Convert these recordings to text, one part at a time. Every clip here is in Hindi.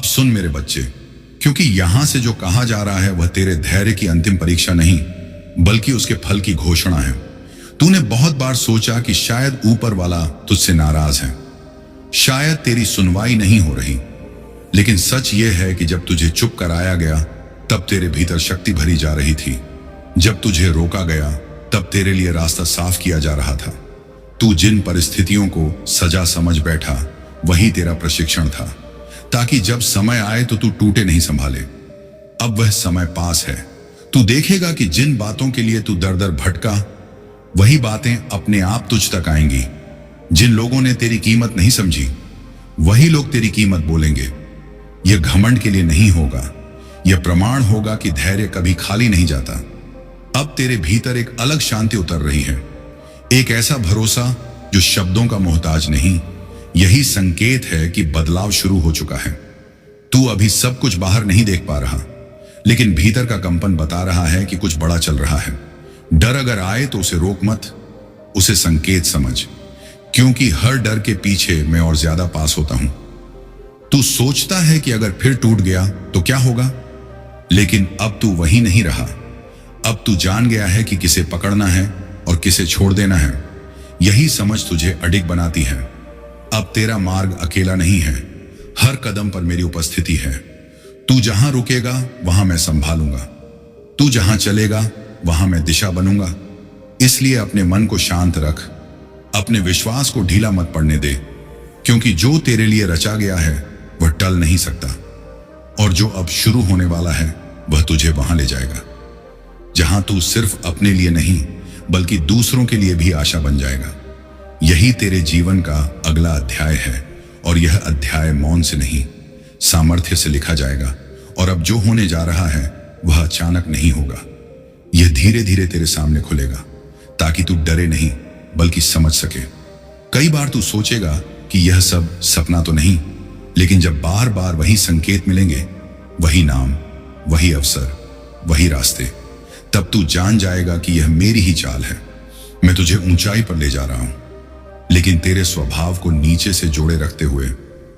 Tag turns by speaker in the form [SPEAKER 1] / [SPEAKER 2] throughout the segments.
[SPEAKER 1] सुन मेरे बच्चे, क्योंकि यहां से जो कहा जा रहा है वह तेरे धैर्य की अंतिम परीक्षा नहीं, बल्कि उसके फल की घोषणा है। तूने बहुत बार सोचा कि शायद ऊपर वाला तुझसे नाराज है, शायद तेरी सुनवाई नहीं हो रही, लेकिन सच यह है कि जब तुझे चुप कराया गया तब तेरे भीतर शक्ति भरी जा रही थी। जब तुझे रोका गया तब तेरे लिए रास्ता साफ किया जा रहा था। तू जिन परिस्थितियों को सजा समझ बैठा वही तेरा प्रशिक्षण था, ताकि जब समय आए तो तू टूटे नहीं संभाले। अब वह समय पास है। तू देखेगा कि जिन बातों के लिए तू दर दर भटका वही बातें अपने आप तुझ तक आएंगी। जिन लोगों ने तेरी कीमत नहीं समझी वही लोग तेरी कीमत बोलेंगे। यह घमंड के लिए नहीं होगा, यह प्रमाण होगा कि धैर्य कभी खाली नहीं जाता। अब तेरे भीतर एक अलग शांति उतर रही है, एक ऐसा भरोसा जो शब्दों का मोहताज नहीं। यही संकेत है कि बदलाव शुरू हो चुका है। तू अभी सब कुछ बाहर नहीं देख पा रहा, लेकिन भीतर का कंपन बता रहा है कि कुछ बड़ा चल रहा है। डर अगर आए तो उसे रोक मत, उसे संकेत समझ, क्योंकि हर डर के पीछे मैं और ज्यादा पास होता हूं। तू सोचता है कि अगर फिर टूट गया तो क्या होगा, लेकिन अब तू वही नहीं रहा। अब तू जान गया है कि किसे पकड़ना है और किसे छोड़ देना है। यही समझ तुझे अडिग बनाती है। अब तेरा मार्ग अकेला नहीं है, हर कदम पर मेरी उपस्थिति है। तू जहां रुकेगा वहां मैं संभालूंगा, तू जहां चलेगा वहां मैं दिशा बनूंगा। इसलिए अपने मन को शांत रख, अपने विश्वास को ढीला मत पड़ने दे, क्योंकि जो तेरे लिए रचा गया है वह टल नहीं सकता, और जो अब शुरू होने वाला है वह तुझे वहां ले जाएगा, जहां तू सिर्फ अपने लिए नहीं बल्कि दूसरों के लिए भी आशा बन जाएगा। यही तेरे जीवन का अगला अध्याय है, और यह अध्याय मौन से नहीं सामर्थ्य से लिखा जाएगा। और अब जो होने जा रहा है वह अचानक नहीं होगा, यह धीरे धीरे तेरे सामने खुलेगा, ताकि तू डरे नहीं बल्कि समझ सके। कई बार तू सोचेगा कि यह सब सपना तो नहीं, लेकिन जब बार बार वही संकेत मिलेंगे, वही नाम, वही अवसर, वही रास्ते, तब तू जान जाएगा कि यह मेरी ही चाल है। मैं तुझे ऊंचाई पर ले जा रहा हूं, लेकिन तेरे स्वभाव को नीचे से जोड़े रखते हुए,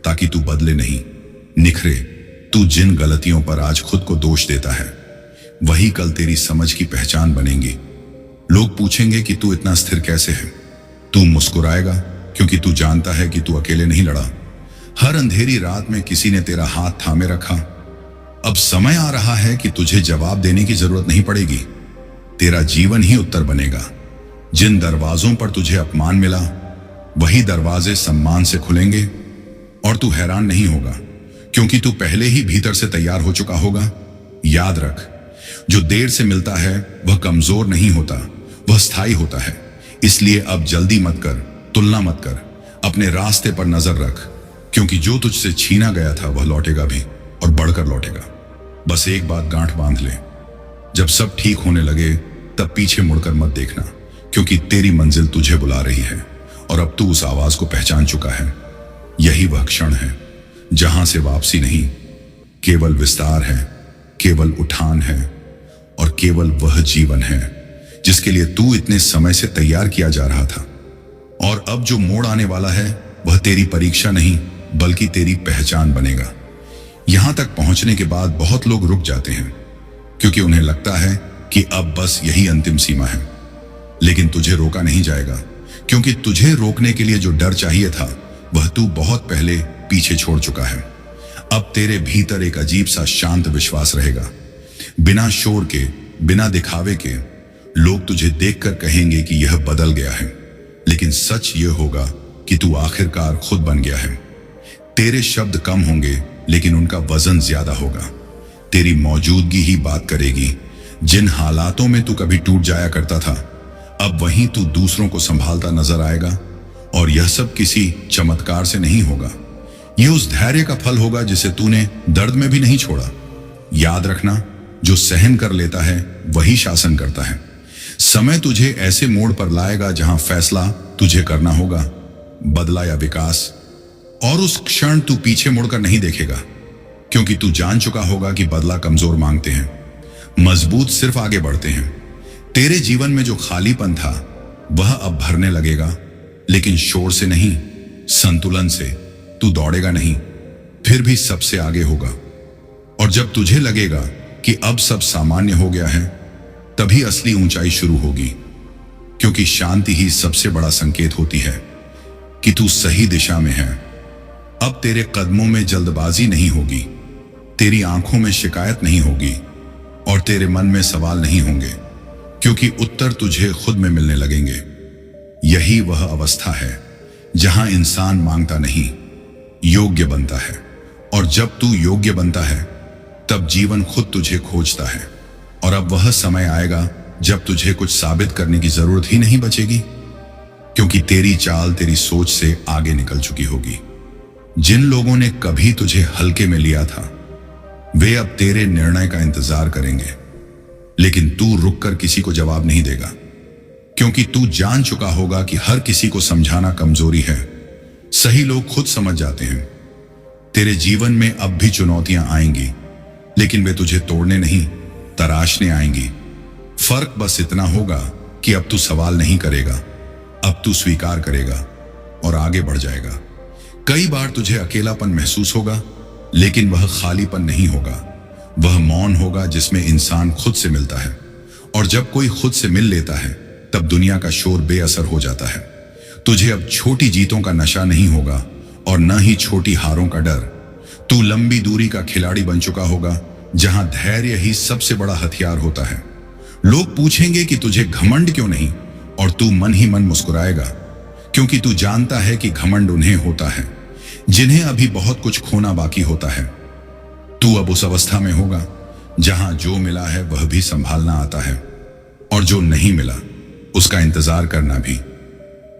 [SPEAKER 1] ताकि तू बदले नहीं, निखरे। तू जिन गलतियों पर आज खुद को दोष देता है वही कल तेरी समझ की पहचान बनेंगी। लोग पूछेंगे कि तू इतना स्थिर कैसे है। तू मुस्कुराएगा, क्योंकि तू जानता है कि तू अकेले नहीं लड़ा। हर अंधेरी रात में किसी ने तेरा हाथ थामे रखा। अब समय आ रहा है कि तुझे जवाब देने की जरूरत नहीं पड़ेगी, तेरा जीवन ही उत्तर बनेगा। जिन दरवाजों पर तुझे अपमान मिला वही दरवाजे सम्मान से खुलेंगे, और तू हैरान नहीं होगा, क्योंकि तू पहले ही भीतर से तैयार हो चुका होगा। याद रख, जो देर से मिलता है वह कमजोर नहीं होता, वह स्थायी होता है। इसलिए अब जल्दी मत कर, तुलना मत कर, अपने रास्ते पर नजर रख, क्योंकि जो तुझसे छीना गया था वह लौटेगा भी, और बढ़कर लौटेगा। बस एक बात गांठ बांध ले, जब सब ठीक होने लगे तब पीछे मुड़कर मत देखना, क्योंकि तेरी मंजिल तुझे बुला रही है, और अब तू उस आवाज को पहचान चुका है। यही वह क्षण है जहां से वापसी नहीं, केवल विस्तार है, केवल उठान है, और केवल वह जीवन है जिसके लिए तू इतने समय से तैयार किया जा रहा था। और अब जो मोड़ आने वाला है वह तेरी परीक्षा नहीं बल्कि तेरी पहचान बनेगा। यहां तक पहुंचने के बाद बहुत लोग रुक जाते हैं, क्योंकि उन्हें लगता है कि अब बस यही अंतिम सीमा है। लेकिन तुझे रोका नहीं जाएगा, क्योंकि तुझे रोकने के लिए जो डर चाहिए था वह तू बहुत पहले पीछे छोड़ चुका है। अब तेरे भीतर एक अजीब सा शांत विश्वास रहेगा, बिना शोर के, बिना दिखावे के। लोग तुझे देखकर कहेंगे कि यह बदल गया है, लेकिन सच यह होगा कि तू आखिरकार खुद बन गया है। तेरे शब्द कम होंगे, लेकिन उनका वजन ज्यादा होगा। तेरी मौजूदगी ही बात करेगी। जिन हालातों में तू कभी टूट जाया करता था, अब वहीं तू दूसरों को संभालता नजर आएगा, और यह सब किसी चमत्कार से नहीं होगा। यह उस धैर्य का फल होगा जिसे तूने दर्द में भी नहीं छोड़ा। याद रखना, जो सहन कर लेता है वही शासन करता है। समय तुझे ऐसे मोड़ पर लाएगा जहां फैसला तुझे करना होगा, बदला या विकास। और उस क्षण तू पीछे मुड़कर नहीं देखेगा, क्योंकि तू जान चुका होगा कि बदला कमजोर मांगते हैं, मजबूत सिर्फ आगे बढ़ते हैं। तेरे जीवन में जो खालीपन था वह अब भरने लगेगा, लेकिन शोर से नहीं, संतुलन से। तू दौड़ेगा नहीं, फिर भी सबसे आगे होगा। और जब तुझे लगेगा कि अब सब सामान्य हो गया है, तभी असली ऊंचाई शुरू होगी। क्योंकि शांति ही सबसे बड़ा संकेत होती है कि तू सही दिशा में है। अब तेरे कदमों में जल्दबाजी नहीं होगी, तेरी आंखों में शिकायत नहीं होगी और तेरे मन में सवाल नहीं होंगे, क्योंकि उत्तर तुझे खुद में मिलने लगेंगे। यही वह अवस्था है जहां इंसान मांगता नहीं, योग्य बनता है। और जब तू योग्य बनता है, तब जीवन खुद तुझे खोजता है। और अब वह समय आएगा जब तुझे कुछ साबित करने की जरूरत ही नहीं बचेगी, क्योंकि तेरी चाल तेरी सोच से आगे निकल चुकी होगी। जिन लोगों ने कभी तुझे हल्के में लिया था, वे अब तेरे निर्णय का इंतजार करेंगे। लेकिन तू रुककर किसी को जवाब नहीं देगा, क्योंकि तू जान चुका होगा कि हर किसी को समझाना कमजोरी है। सही लोग खुद समझ जाते हैं। तेरे जीवन में अब भी चुनौतियां आएंगी, लेकिन वे तुझे तोड़ने नहीं, तराशने आएंगी। फर्क बस इतना होगा कि अब तू सवाल नहीं करेगा, अब तू स्वीकार करेगा और आगे बढ़ जाएगा। कई बार तुझे अकेलापन महसूस होगा, लेकिन वह खालीपन नहीं होगा। वह मौन होगा जिसमें इंसान खुद से मिलता है। और जब कोई खुद से मिल लेता है, तब दुनिया का शोर बेअसर हो जाता है। तुझे अब छोटी जीतों का नशा नहीं होगा और न ही छोटी हारों का डर। तू लंबी दूरी का खिलाड़ी बन चुका होगा, जहां धैर्य ही सबसे बड़ा हथियार होता है। लोग पूछेंगे कि तुझे घमंड क्यों नहीं, और तू मन ही मन मुस्कुराएगा, क्योंकि तू जानता है कि घमंड उन्हें होता है जिन्हें अभी बहुत कुछ खोना बाकी होता है। तू अब उस अवस्था में होगा जहां जो मिला है वह भी संभालना आता है, और जो नहीं मिला उसका इंतजार करना भी।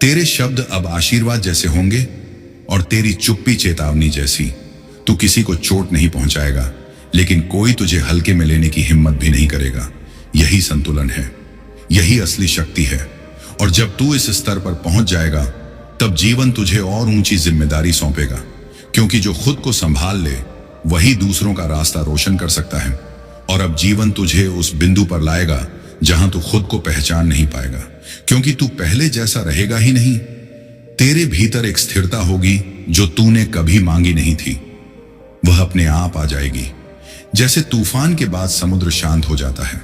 [SPEAKER 1] तेरे शब्द अब आशीर्वाद जैसे होंगे और तेरी चुप्पी चेतावनी जैसी। तू किसी को चोट नहीं पहुंचाएगा, लेकिन कोई तुझे हल्के में लेने की हिम्मत भी नहीं करेगा। यही संतुलन है, यही असली शक्ति है। और जब तू इस स्तर पर पहुंच जाएगा, तब जीवन तुझे और ऊंची जिम्मेदारी सौंपेगा, क्योंकि जो खुद को संभाल ले वही दूसरों का रास्ता रोशन कर सकता है। और अब जीवन तुझे उस बिंदु पर लाएगा जहां तू खुद को पहचान नहीं पाएगा, क्योंकि तू पहले जैसा रहेगा ही नहीं। तेरे भीतर एक स्थिरता होगी जो तूने कभी मांगी नहीं थी। वह अपने आप आ जाएगी। जैसे तूफान के बाद समुद्र शांत हो जाता है,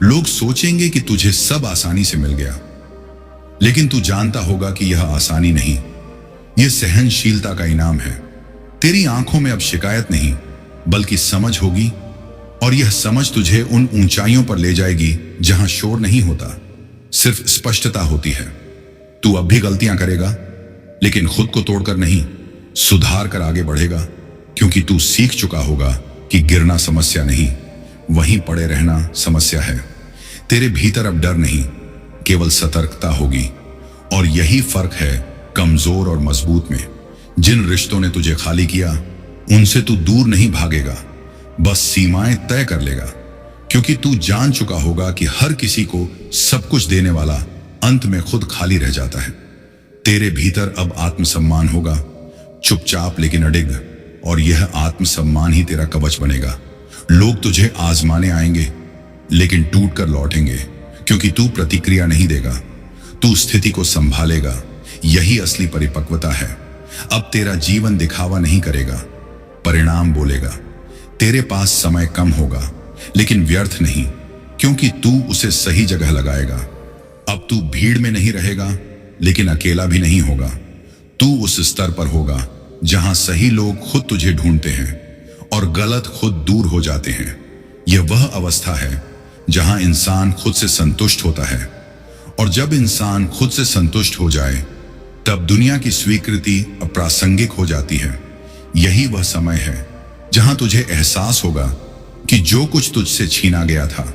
[SPEAKER 1] लोग सोचेंगे कि तुझे सब आसानी से मिल गया, लेकिन तू जानता होगा कि यह आसानी नहीं, यह सहनशीलता का इनाम है। तेरी आंखों में अब शिकायत नहीं, बल्कि समझ होगी, और यह समझ तुझे उन ऊंचाइयों पर ले जाएगी जहां शोर नहीं होता, सिर्फ स्पष्टता होती है। तू अब भी गलतियां करेगा, लेकिन खुद को तोड़कर नहीं, सुधार कर आगे बढ़ेगा, क्योंकि तू सीख चुका होगा कि गिरना समस्या नहीं, वहीं पड़े रहना समस्या है। तेरे भीतर अब डर नहीं, केवल सतर्कता होगी। और यही फर्क है कमजोर और मजबूत में। जिन रिश्तों ने तुझे खाली किया, उनसे तू दूर नहीं भागेगा, बस सीमाएं तय कर लेगा, क्योंकि तू जान चुका होगा कि हर किसी को सब कुछ देने वाला अंत में खुद खाली रह जाता है। तेरे भीतर अब आत्मसम्मान होगा, चुपचाप लेकिन अडिग, और यह आत्मसम्मान ही तेरा कवच बनेगा। लोग तुझे आजमाने आएंगे, लेकिन टूट कर लौटेंगे, क्योंकि तू प्रतिक्रिया नहीं देगा, तू स्थिति को संभालेगा। यही असली परिपक्वता है। अब तेरा जीवन दिखावा नहीं करेगा, परिणाम बोलेगा। तेरे पास समय कम होगा, लेकिन व्यर्थ नहीं, क्योंकि तू उसे सही जगह लगाएगा। अब तू भीड़ में नहीं रहेगा, लेकिन अकेला भी नहीं होगा। तू उस स्तर पर होगा जहां सही लोग खुद तुझे ढूंढते हैं और गलत खुद दूर हो जाते हैं। यह वह अवस्था है जहां इंसान खुद से संतुष्ट होता है, और जब इंसान खुद से संतुष्ट हो जाए, तब दुनिया की स्वीकृति अप्रासंगिक हो जाती है। यही वह समय है जहां तुझे एहसास होगा कि जो कुछ तुझसे छीना गया था,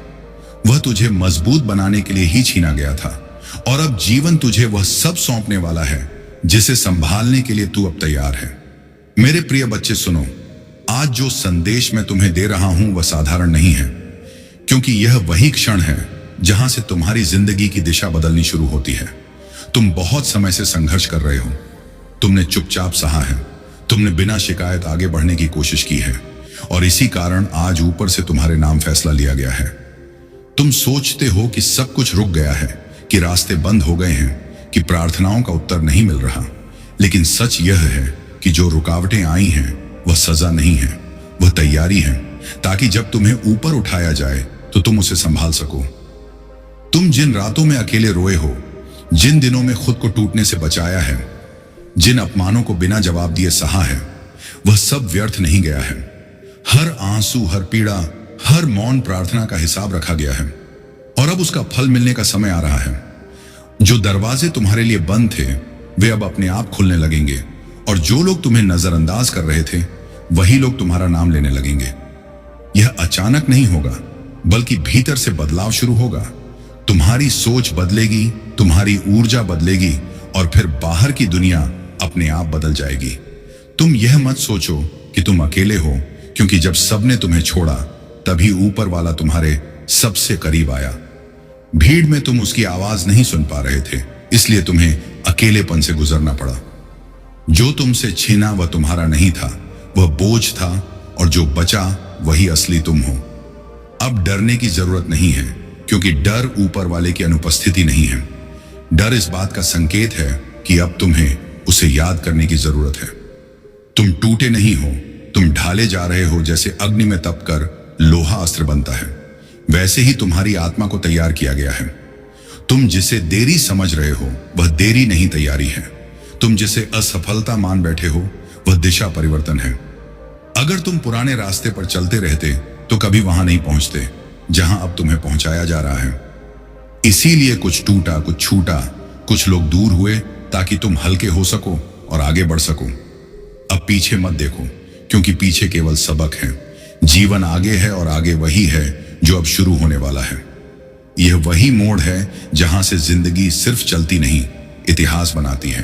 [SPEAKER 1] वह तुझे मजबूत बनाने के लिए ही छीना गया था, और अब जीवन तुझे वह सब सौंपने वाला है जिसे संभालने के लिए तू अब तैयार है। मेरे प्रिय बच्चे सुनो, आज जो संदेश मैं तुम्हें दे रहा हूं वह साधारण नहीं है, क्योंकि यह वही क्षण है जहां से तुम्हारी जिंदगी की दिशा बदलनी शुरू होती है। तुम बहुत समय से संघर्ष कर रहे हो, तुमने चुपचाप सहा है, तुमने बिना शिकायत आगे बढ़ने की कोशिश की है, और इसी कारण आज ऊपर से तुम्हारे नाम फैसला लिया गया है। तुम सोचते हो कि सब कुछ रुक गया है, कि रास्ते बंद हो गए हैं, कि प्रार्थनाओं का उत्तर नहीं मिल रहा, लेकिन सच यह है कि जो रुकावटें आई हैं वह सजा नहीं है, वह तैयारी है, ताकि जब तुम्हें ऊपर उठाया जाए तो तुम उसे संभाल सको। तुम जिन रातों में अकेले रोए हो, जिन दिनों में खुद को टूटने से बचाया है, जिन अपमानों को बिना जवाब दिए सहा है, वह सब व्यर्थ नहीं गया है। हर आंसू, हर पीड़ा, हर मौन प्रार्थना का हिसाब रखा गया है, और अब उसका फल मिलने का समय आ रहा है। जो दरवाजे तुम्हारे लिए बंद थे वे अब अपने आप खुलने लगेंगे, और जो लोग तुम्हें नजरअंदाज कर रहे थे वही लोग तुम्हारा नाम लेने लगेंगे। यह अचानक नहीं होगा, बल्कि भीतर से बदलाव शुरू होगा। तुम्हारी सोच बदलेगी, तुम्हारी ऊर्जा बदलेगी, और फिर बाहर की दुनिया अपने आप बदल जाएगी। तुम यह मत सोचो कि तुम अकेले हो, क्योंकि जब सबने तुम्हें छोड़ा तभी ऊपर वाला तुम्हारे सबसे करीब आया। भीड़ में तुम उसकी आवाज नहीं सुन पा रहे थे, इसलिए तुम्हें अकेलेपन से गुजरना पड़ा। जो तुमसे छीना वह तुम्हारा नहीं था, वह बोझ था, और जो बचा वही असली तुम हो। अब डरने की जरूरत नहीं है, क्योंकि डर ऊपर वाले की अनुपस्थिति नहीं है। डर इस बात का संकेत है कि अब तुम्हें उसे याद करने की जरूरत है। तुम टूटे नहीं हो, तुम ढाले जा रहे हो। जैसे अग्नि में तपकर लोहा अस्त्र बनता है, वैसे ही तुम्हारी आत्मा को तैयार किया गया है। तुम जिसे देरी समझ रहे हो वह देरी नहीं, तैयारी है। तुम जिसे असफलता मान बैठे हो वह दिशा परिवर्तन है। अगर तुम पुराने रास्ते पर चलते रहते तो कभी वहां नहीं पहुंचते जहां अब तुम्हें पहुंचाया जा रहा है। इसीलिए कुछ टूटा, कुछ छूटा, कुछ लोग दूर हुए, ताकि तुम हल्के हो सको और आगे बढ़ सको। अब पीछे मत देखो, क्योंकि पीछे केवल सबक है। जीवन आगे है, और आगे वही है जो अब शुरू होने वाला है। यह वही मोड़ है जहां से जिंदगी सिर्फ चलती नहीं, इतिहास बनाती है।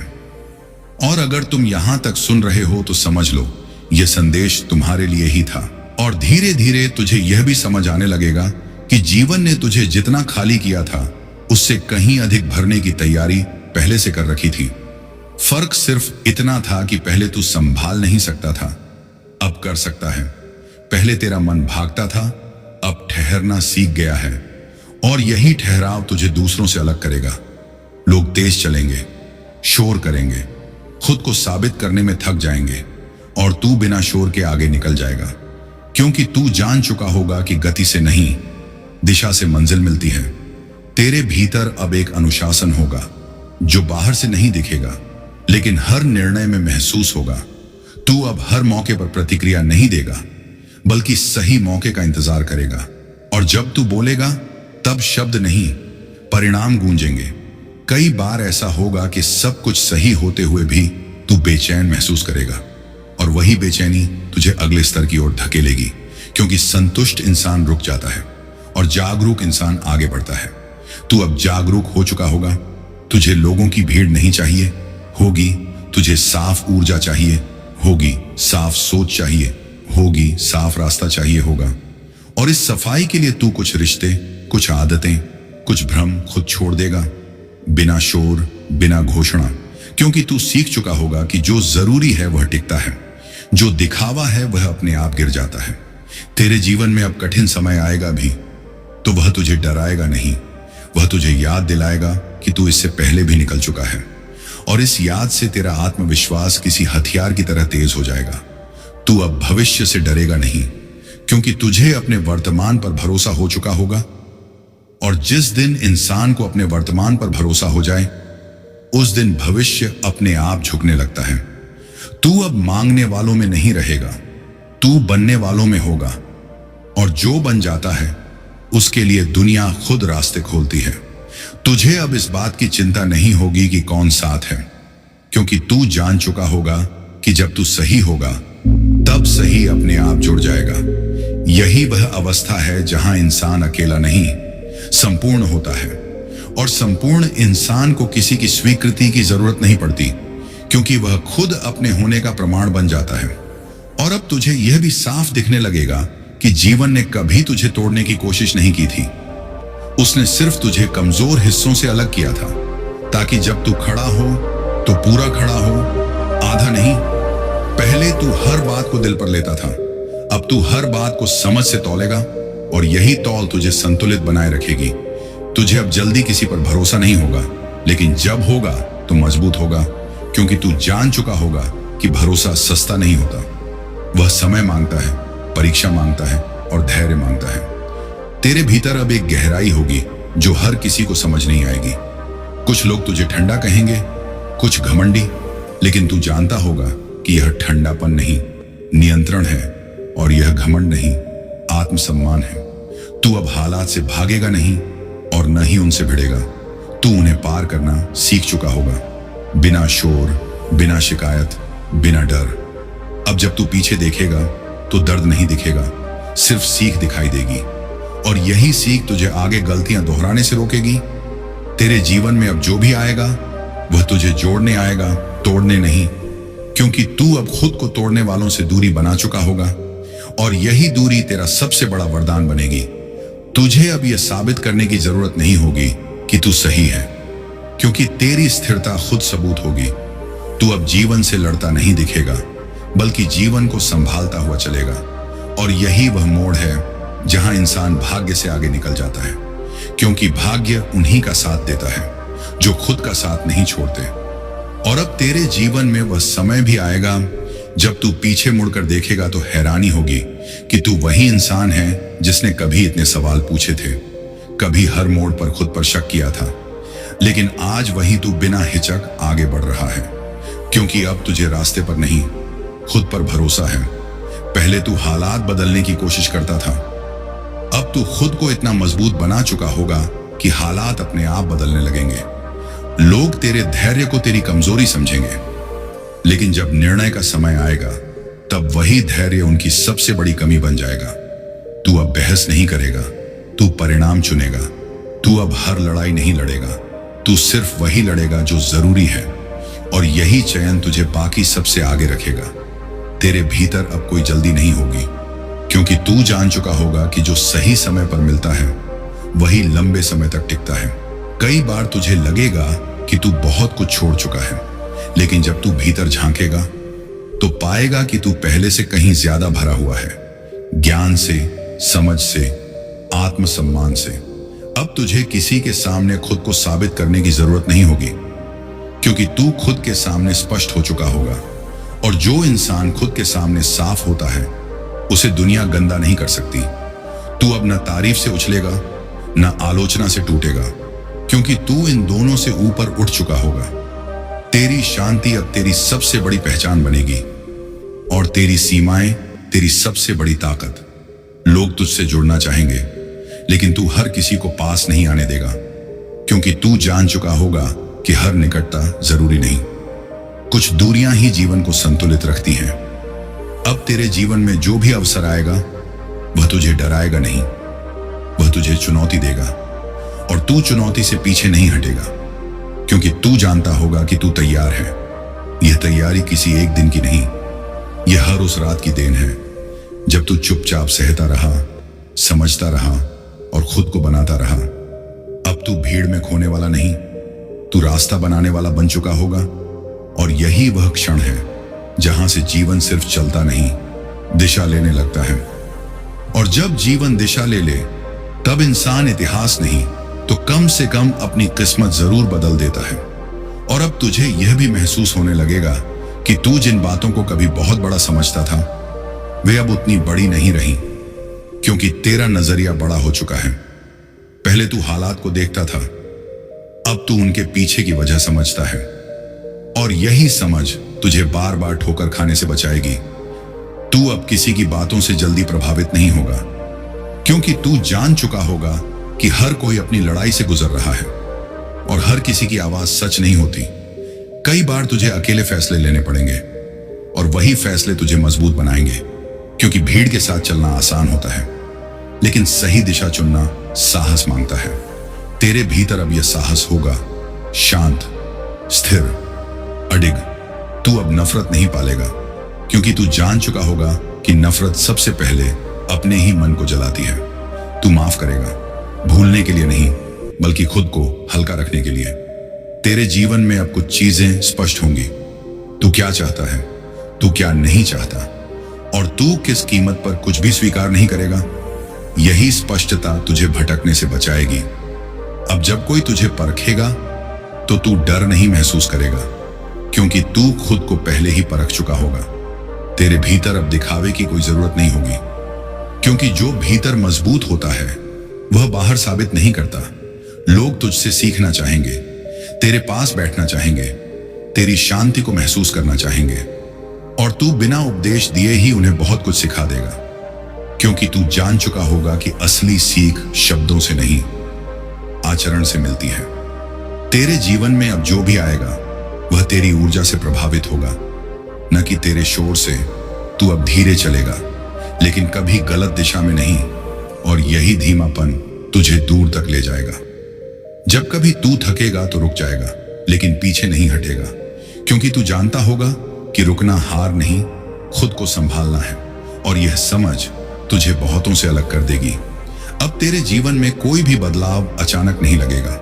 [SPEAKER 1] और अगर तुम यहां तक सुन रहे हो तो समझ लो यह संदेश तुम्हारे लिए ही था। और धीरे धीरे तुझे यह भी समझ आने लगेगा कि जीवन ने तुझे जितना खाली किया था उससे कहीं अधिक भरने की तैयारी पहले से कर रखी थी। फर्क सिर्फ इतना था कि पहले तू संभाल नहीं सकता था, अब कर सकता है। पहले तेरा मन भागता था, अब ठहरना सीख गया है। और यही ठहराव तुझे दूसरों से अलग करेगा। लोग तेज चलेंगे, शोर करेंगे, खुद को साबित करने में थक जाएंगे, और तू बिना शोर के आगे निकल जाएगा, क्योंकि तू जान चुका होगा कि गति से नहीं, दिशा से मंजिल मिलती है। तेरे भीतर अब एक अनुशासन होगा जो बाहर से नहीं दिखेगा, लेकिन हर निर्णय में महसूस होगा। तू अब हर मौके पर प्रतिक्रिया नहीं देगा, बल्कि सही मौके का इंतजार करेगा। और जब तू बोलेगा तब शब्द नहीं, परिणाम गूंजेंगे। कई बार ऐसा होगा कि सब कुछ सही होते हुए भी तू बेचैन महसूस करेगा, और वही बेचैनी तुझे अगले स्तर की ओर धकेलेगी, क्योंकि संतुष्ट इंसान रुक जाता है और जागरूक इंसान आगे बढ़ता है। तू अब जागरूक हो चुका होगा। तुझे लोगों की भीड़ नहीं चाहिए, होगी। तुझे साफ ऊर्जा चाहिए, होगी। साफ सोच चाहिए, होगी। साफ रास्ता चाहिए, होगा। और इस सफाई के लिए तू कुछ रिश्ते, कुछ आदतें, कुछ भ्रम खुद छोड़ देगा, बिना शोर, बिना घोषणा, क्योंकि तू सीख चुका होगा कि जो जरूरी है वह टिकता है, जो दिखावा है वह अपने आप गिर जाता है। तेरे जीवन में अब कठिन समय आएगा भी, तो वह तुझे डराएगा नहीं, वह तुझे याद दिलाएगा कि तू इससे पहले भी निकल चुका है। और इस याद से तेरा आत्मविश्वास किसी हथियार की तरह तेज हो जाएगा। तू अब भविष्य से डरेगा नहीं, क्योंकि तुझे अपने वर्तमान पर भरोसा हो चुका होगा। और जिस दिन इंसान को अपने वर्तमान पर भरोसा हो जाए, उस दिन भविष्य अपने आप झुकने लगता है। तू अब मांगने वालों में नहीं रहेगा, तू बनने वालों में होगा। और जो बन जाता है उसके लिए दुनिया खुद रास्ते खोलती है। तुझे अब इस बात की चिंता नहीं होगी कि कौन साथ है, क्योंकि तू जान चुका होगा कि जब तू सही होगा तब सही अपने आप जुड़ जाएगा। यही वह अवस्था है जहां इंसान अकेला नहीं, संपूर्ण होता है। और संपूर्ण इंसान को किसी की स्वीकृति की जरूरत नहीं पड़ती, क्योंकि वह खुद अपने होने का प्रमाण बन जाता है। और अब तुझे यह भी साफ दिखने लगेगा कि जीवन ने कभी तुझे तोड़ने की कोशिश नहीं की थी। उसने सिर्फ तुझे कमजोर हिस्सों से अलग किया था, ताकि जब तू खड़ा हो तो पूरा खड़ा हो, आधा नहीं। पहले तू हर बात को दिल पर लेता था, अब तू हर बात को समझ से तौलेगा, और यही तौल तुझे संतुलित बनाए रखेगी। तुझे अब जल्दी किसी पर भरोसा नहीं होगा, लेकिन जब होगा तो मजबूत होगा, क्योंकि तू जान चुका होगा कि भरोसा सस्ता नहीं होता। वह समय मांगता है, परीक्षा मांगता है और धैर्य मांगता है। तेरे भीतर अब एक गहराई होगी जो हर किसी को समझ नहीं आएगी। कुछ लोग तुझे ठंडा कहेंगे, कुछ घमंडी, लेकिन तू जानता होगा कि यह ठंडापन नहीं, नियंत्रण है, और यह घमंड नहीं, आत्मसम्मान है। तू अब हालात से भागेगा नहीं और न ही उनसे भिड़ेगा। तू उन्हें पार करना सीख चुका होगा, बिना शोर, बिना शिकायत, बिना डर। अब जब तू पीछे देखेगा तो दर्द नहीं दिखेगा, सिर्फ सीख दिखाई देगी, और यही सीख तुझे आगे गलतियां दोहराने से रोकेगी। तेरे जीवन में अब जो भी आएगा वह तुझे जोड़ने आएगा, तोड़ने नहीं, क्योंकि तू अब खुद को तोड़ने वालों से दूरी बना चुका होगा, और यही दूरी तेरा सबसे बड़ा वरदान बनेगी। तुझे अब यह साबित करने की जरूरत नहीं होगी कि तू सही है, क्योंकि तेरी स्थिरता खुद सबूत होगी। तू अब जीवन से लड़ता नहीं दिखेगा, बल्कि जीवन को संभालता हुआ चलेगा, और यही वह मोड़ है जहां इंसान भाग्य से आगे निकल जाता है, क्योंकि भाग्य उन्हीं का साथ देता है जो खुद का साथ नहीं छोड़ते। और अब तेरे जीवन में वह समय भी आएगा जब तू पीछे मुड़कर देखेगा तो हैरानी होगी कि तू वही इंसान है जिसने कभी इतने सवाल पूछे थे, कभी हर मोड़ पर खुद पर शक किया था, लेकिन आज वही तू बिना हिचक आगे बढ़ रहा है, क्योंकि अब तुझे रास्ते पर नहीं, खुद पर भरोसा है। पहले तू हालात बदलने की कोशिश करता था, अब तू खुद को इतना मजबूत बना चुका होगा कि हालात अपने आप बदलने लगेंगे। लोग तेरे धैर्य को तेरी कमजोरी समझेंगे, लेकिन जब निर्णय का समय आएगा तब वही धैर्य उनकी सबसे बड़ी कमी बन जाएगा। तू अब बहस नहीं करेगा, तू परिणाम चुनेगा। तू अब हर लड़ाई नहीं लड़ेगा, तू सिर्फ वही लड़ेगा जो जरूरी है, और यही चयन तुझे बाकी सबसे आगे रखेगा। तेरे भीतर अब कोई जल्दी नहीं होगी, क्योंकि तू जान चुका होगा कि जो सही समय पर मिलता है वही लंबे समय तक टिकता है। कई बार तुझे लगेगा कि तू बहुत कुछ छोड़ चुका है, लेकिन जब तू भीतर झांकेगा तो पाएगा कि तू पहले से कहीं ज्यादा भरा हुआ है, ज्ञान से, समझ से, आत्मसम्मान से। अब तुझे किसी के सामने खुद को साबित करने की जरूरत नहीं होगी, क्योंकि तू खुद के सामने स्पष्ट हो चुका होगा, और जो इंसान खुद के सामने साफ होता है उसे दुनिया गंदा नहीं कर सकती। तू अब न तारीफ से उछलेगा, न आलोचना से टूटेगा, क्योंकि तू इन दोनों से ऊपर उठ चुका होगा। तेरी शांति अब तेरी सबसे बड़ी पहचान बनेगी, और तेरी सीमाएं तेरी सबसे बड़ी ताकत। लोग तुझसे जुड़ना चाहेंगे, लेकिन तू हर किसी को पास नहीं आने देगा, क्योंकि तू जान चुका होगा कि हर निकटता जरूरी नहीं, कुछ दूरियां ही जीवन को संतुलित रखती हैं। अब तेरे जीवन में जो भी अवसर आएगा वह तुझे डराएगा नहीं, वह तुझे चुनौती देगा, और तू चुनौती से पीछे नहीं हटेगा, क्योंकि तू जानता होगा कि तू तैयार है। यह तैयारी किसी एक दिन की नहीं, यह हर उस रात की देन है जब तू चुपचाप सहता रहा, समझता रहा और खुद को बनाता रहा। अब तू भीड़ में खोने वाला नहीं, तू रास्ता बनाने वाला बन चुका होगा, और यही वह क्षण है जहां से जीवन सिर्फ चलता नहीं, दिशा लेने लगता है। और जब जीवन दिशा ले ले तब इंसान इतिहास नहीं तो कम से कम अपनी किस्मत जरूर बदल देता है। और अब तुझे यह भी महसूस होने लगेगा कि तू जिन बातों को कभी बहुत बड़ा समझता था वे अब उतनी बड़ी नहीं रही, क्योंकि तेरा नजरिया बड़ा हो चुका है। पहले तू हालात को देखता था, अब तू उनके पीछे की वजह समझता है, और यही समझ तुझे बार बार ठोकर खाने से बचाएगी। तू अब किसी की बातों से जल्दी प्रभावित नहीं होगा, क्योंकि तू जान चुका होगा कि हर कोई अपनी लड़ाई से गुजर रहा है, और हर किसी की आवाज सच नहीं होती। कई बार तुझे अकेले फैसले लेने पड़ेंगे, और वही फैसले तुझे मजबूत बनाएंगे, क्योंकि भीड़ के साथ चलना आसान होता है, लेकिन सही दिशा चुनना साहस मांगता है। तेरे भीतर अब यह साहस होगा, शांत, स्थिर, अडिग। तू अब नफरत नहीं पालेगा, क्योंकि तू जान चुका होगा कि नफरत सबसे पहले अपने ही मन को जलाती है। तू माफ करेगा, भूलने के लिए नहीं, बल्कि खुद को हल्का रखने के लिए। तेरे जीवन में अब कुछ चीजें स्पष्ट होंगी। तू क्या चाहता है, तू क्या नहीं चाहता, और तू किस कीमत पर कुछ भी स्वीकार नहीं करेगा। यही स्पष्टता तुझे भटकने से बचाएगी। अब जब कोई तुझे परखेगा तो तू डर नहीं महसूस करेगा, क्योंकि तू खुद को पहले ही परख चुका होगा। तेरे भीतर अब दिखावे की कोई जरूरत नहीं होगी, क्योंकि जो भीतर मजबूत होता है वह बाहर साबित नहीं करता। लोग तुझसे सीखना चाहेंगे, तेरे पास बैठना चाहेंगे, तेरी शांति को महसूस करना चाहेंगे, और तू बिना उपदेश दिए ही उन्हें बहुत कुछ सिखा देगा, क्योंकि तू जान चुका होगा कि असली सीख शब्दों से नहीं, आचरण से मिलती है। तेरे जीवन में अब जो भी आएगा वह तेरी ऊर्जा से प्रभावित होगा, न कि तेरे शोर से। तू अब धीरे चलेगा, लेकिन कभी गलत दिशा में नहीं, और यही धीमापन तुझे दूर तक ले जाएगा। जब कभी तू थकेगा तो रुक जाएगा, लेकिन पीछे नहीं हटेगा, क्योंकि तू जानता होगा कि रुकना हार नहीं, खुद को संभालना है, और यह समझ तुझे बहुतों से अलग कर देगी। अब तेरे जीवन में कोई भी बदलाव अचानक नहीं लगेगा,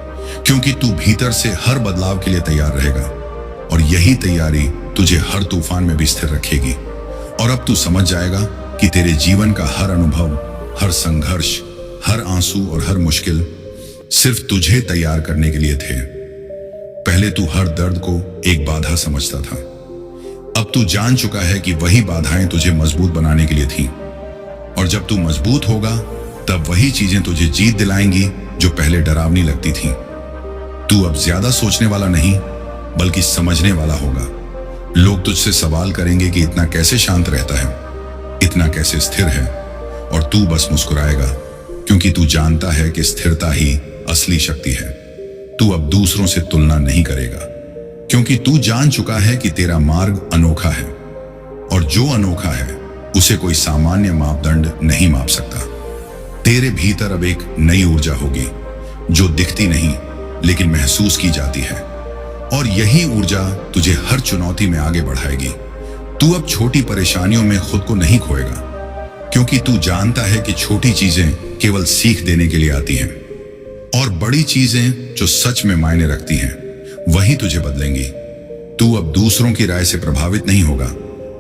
[SPEAKER 1] क्योंकि तू भीतर से हर बदलाव के लिए तैयार रहेगा, और यही तैयारी तुझे हर तूफान में भी स्थिर रखेगी। और अब तू समझ जाएगा कि तेरे जीवन का हर अनुभव, हर संघर्ष, हर आंसू और हर मुश्किल सिर्फ तुझे तैयार करने के लिए थे। पहले तू हर दर्द को एक बाधा समझता था, अब तू जान चुका है कि वही बाधाएं तुझे मजबूत बनाने के लिए थी। और जब तू मजबूत होगा तब वही चीजें तुझे जीत दिलाएंगी जो पहले डरावनी लगती थी। तू अब ज्यादा सोचने वाला नहीं, बल्कि समझने वाला होगा। लोग तुझसे सवाल करेंगे कि इतना कैसे शांत रहता है, इतना कैसे स्थिर है, और तू बस मुस्कुराएगा, क्योंकि तू जानता है कि स्थिरता ही असली शक्ति है। तू अब दूसरों से तुलना नहीं करेगा, क्योंकि तू जान चुका है कि तेरा मार्ग अनोखा है, और जो अनोखा है उसे कोई सामान्य मापदंड नहीं माप सकता। तेरे भीतर अब एक नई ऊर्जा होगी, जो दिखती नहीं लेकिन महसूस की जाती है, और यही ऊर्जा तुझे हर चुनौती में आगे बढ़ाएगी। तू अब छोटी परेशानियों में खुद को नहीं खोएगा, क्योंकि तू जानता है कि छोटी चीजें केवल सीख देने के लिए आती हैं, और बड़ी चीजें जो सच में मायने रखती हैं वही तुझे बदलेंगी। तू अब दूसरों की राय से प्रभावित नहीं होगा,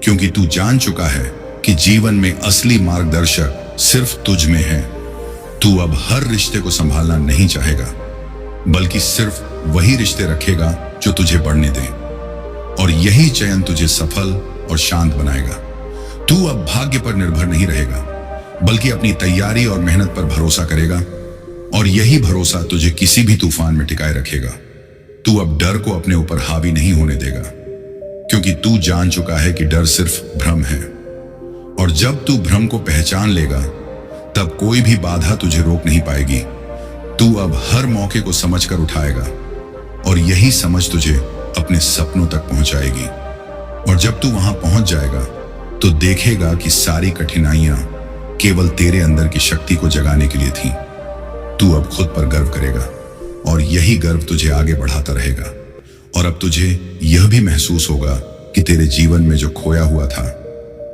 [SPEAKER 1] क्योंकि तू जान चुका है कि जीवन में असली मार्गदर्शक सिर्फ तुझ में है। तू अब हर रिश्ते को संभालना नहीं चाहेगा, बल्कि सिर्फ वही रिश्ते रखेगा जो तुझे बढ़ने दे, और यही चयन तुझे सफल और शांत बनाएगा। तू अब भाग्य पर निर्भर नहीं रहेगा, बल्कि अपनी तैयारी और मेहनत पर भरोसा करेगा, और यही भरोसा तुझे किसी भी तूफान में टिकाए रखेगा। तू अब डर को अपने ऊपर हावी नहीं होने देगा, क्योंकि तू जान चुका है कि डर सिर्फ भ्रम है, और जब तू भ्रम को पहचान लेगा तब कोई भी बाधा तुझे रोक नहीं पाएगी। तू अब हर मौके को समझकर उठाएगा, और यही समझ तुझे अपने सपनों तक पहुंचाएगी। और जब तू वहां पहुंच जाएगा तो देखेगा कि सारी कठिनाइयां केवल तेरे अंदर की शक्ति को जगाने के लिए थी। तू अब खुद पर गर्व करेगा, और यही गर्व तुझे आगे बढ़ाता रहेगा। और अब तुझे यह भी महसूस होगा कि तेरे जीवन में जो खोया हुआ था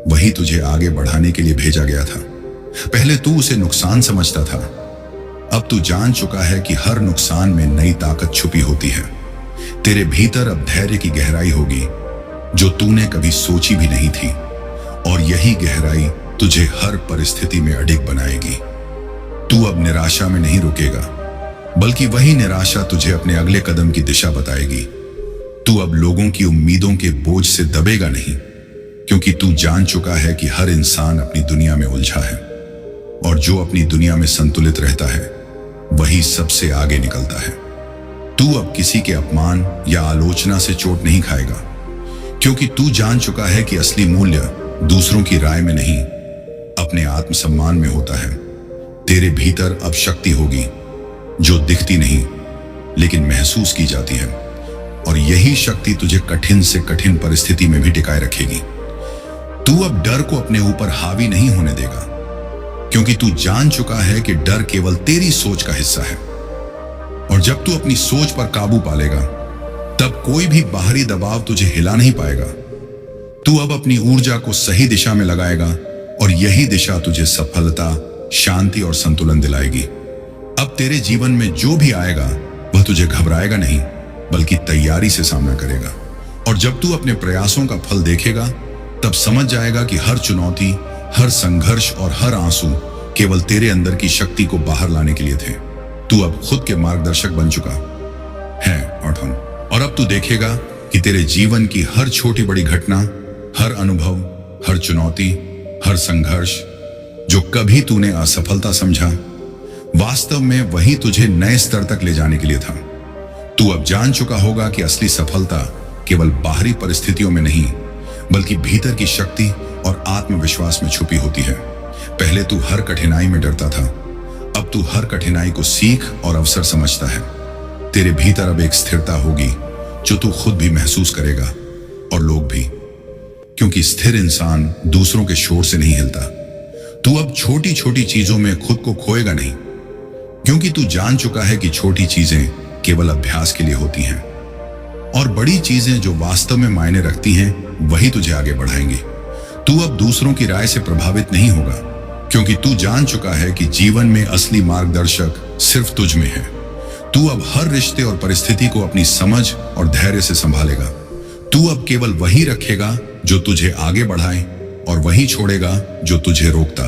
[SPEAKER 1] वही तुझे आगे बढ़ाने के लिए भेजा गया था। पहले तू उसे नुकसान समझता था, अब तू जान चुका है कि हर नुकसान में नई ताकत छुपी होती है। तेरे भीतर अब धैर्य की गहराई होगी जो तूने कभी सोची भी नहीं थी, और यही गहराई तुझे हर परिस्थिति में अडिग बनाएगी। तू अब निराशा में नहीं रुकेगा, बल्कि वही निराशा तुझे अपने अगले कदम की दिशा बताएगी। तू अब लोगों की उम्मीदों के बोझ से दबेगा नहीं, क्योंकि तू जान चुका है कि हर इंसान अपनी दुनिया में उलझा है, और जो अपनी दुनिया में संतुलित रहता है वही सबसे आगे निकलता है। तू अब किसी के अपमान या आलोचना से चोट नहीं खाएगा, क्योंकि तू जान चुका है कि असली मूल्य दूसरों की राय में नहीं, अपने आत्मसम्मान में होता है। तेरे भीतर अब शक्ति होगी जो दिखती नहीं लेकिन महसूस की जाती है, और यही शक्ति तुझे कठिन से कठिन परिस्थिति में भी टिकाए रखेगी। तू अब डर को अपने ऊपर हावी नहीं होने देगा, क्योंकि तू जान चुका है कि डर केवल तेरी सोच का हिस्सा है, और जब तू अपनी सोच पर काबू पालेगा तब कोई भी बाहरी दबाव तुझे हिला नहीं पाएगा। तू अब अपनी ऊर्जा को सही दिशा में लगाएगा, और यही दिशा तुझे सफलता, शांति और संतुलन दिलाएगी। अब तेरे जीवन में जो भी आएगा वह तुझे घबराएगा नहीं, बल्कि तैयारी से सामना करेगा। और जब तू अपने प्रयासों का फल देखेगा तब समझ जाएगा कि हर चुनौती, हर संघर्ष और हर आंसू केवल तेरे अंदर की शक्ति को बाहर लाने के लिए थे। तू अब खुद के मार्गदर्शक बन चुका है, और अब तू देखेगा कि तेरे जीवन की हर छोटी बड़ी घटना, हर अनुभव, हर चुनौती, हर संघर्ष जो कभी तूने असफलता समझा, वास्तव में वही तुझे नए स्तर तक ले जाने के लिए था। तू अब जान चुका होगा कि असली सफलता केवल बाहरी परिस्थितियों में नहीं, बल्कि भीतर की शक्ति और आत्मविश्वास में छुपी होती है। पहले तू हर कठिनाई में डरता था, अब तू हर कठिनाई को सीख और अवसर समझता है। तेरे भीतर अब एक स्थिरता होगी जो तू खुद भी महसूस करेगा और लोग भी, क्योंकि स्थिर इंसान दूसरों के शोर से नहीं हिलता। तू अब छोटी छोटी चीजों में खुद को खोएगा नहीं, क्योंकि तू जान चुका है कि छोटी चीजें केवल अभ्यास के लिए होती हैं और बड़ी चीजें जो वास्तव में मायने रखती हैं वही तुझे आगे बढ़ाएंगी। तू अब दूसरों की राय से प्रभावित नहीं होगा, क्योंकि तू जान चुका है कि जीवन में असली मार्गदर्शक सिर्फ तुझ में है। तू अब हर रिश्ते और परिस्थिति को अपनी समझ और धैर्य से संभालेगा। तू अब केवल वही रखेगा जो तुझे आगे बढ़ाए और वही छोड़ेगा जो तुझे रोकता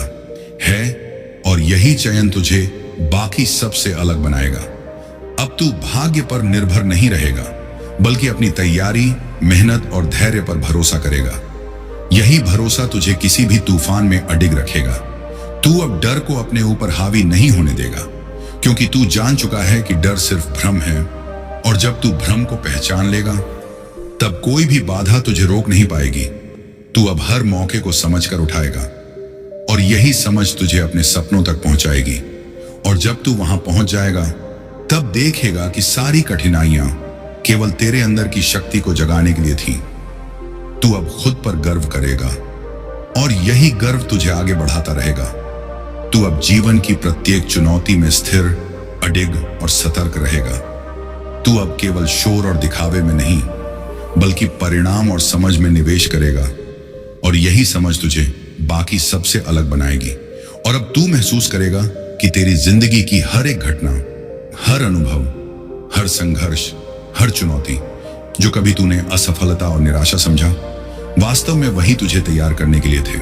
[SPEAKER 1] है, और यही चयन तुझे बाकी सबसे अलग बनाएगा। अब तू भाग्य पर निर्भर नहीं रहेगा, बल्कि अपनी तैयारी, मेहनत और धैर्य पर भरोसा करेगा। यही भरोसा तुझे किसी भी तूफान में अडिग रखेगा। तू अब डर को अपने ऊपर हावी नहीं होने देगा, क्योंकि तू जान चुका है कि डर सिर्फ भ्रम है, और जब तू भ्रम को पहचान लेगा तब कोई भी बाधा तुझे रोक नहीं पाएगी। तू अब हर मौके को समझकर उठाएगा, और यही समझ तुझे अपने सपनों तक पहुंचाएगी। और जब तू वहां पहुंच जाएगा तब देखेगा कि सारी कठिनाइयां केवल तेरे अंदर की शक्ति को जगाने के लिए थी। तू अब खुद पर गर्व करेगा, और यही गर्व तुझे आगे बढ़ाता रहेगा। तू अब जीवन की प्रत्येक चुनौती में स्थिर, अडिग और सतर्क रहेगा। तू अब केवल शोर और दिखावे में नहीं, बल्कि परिणाम और समझ में निवेश करेगा, और यही समझ तुझे बाकी सबसे अलग बनाएगी। और अब तू महसूस करेगा कि तेरी जिंदगी की हर एक घटना, हर अनुभव, हर संघर्ष, हर चुनौती जो कभी तूने असफलता और निराशा समझा, वास्तव में वही तुझे तैयार करने के लिए थे।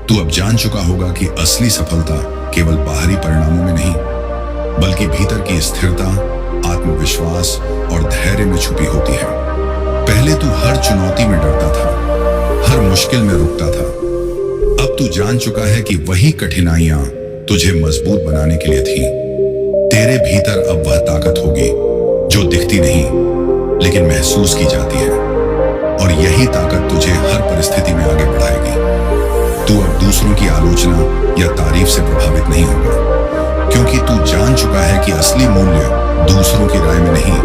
[SPEAKER 1] तू अब जान चुका होगा कि असली सफलता केवल बाहरी परिणामों में नहीं, बल्कि भीतर की स्थिरता, आत्मविश्वास और धैर्य में छुपी होती है। पहले तू हर चुनौती में डरता था, हर मुश्किल में रुकता था। अब तू जान चुका है कि वही कठिनाइयां तुझे मजबूत बनाने के लिए थी। तेरे भीतर अब वह ताकत होगी जो दिखती नहीं, लेकिन महसूस की जाती है, और यही ताकत तुझे हर परिस्थिति में आगे बढ़ाएगी। तू अब दूसरों की आलोचना या तारीफ से प्रभावित नहीं होगा, क्योंकि तू जान चुका है कि असली मूल्य दूसरों की राय में नहीं,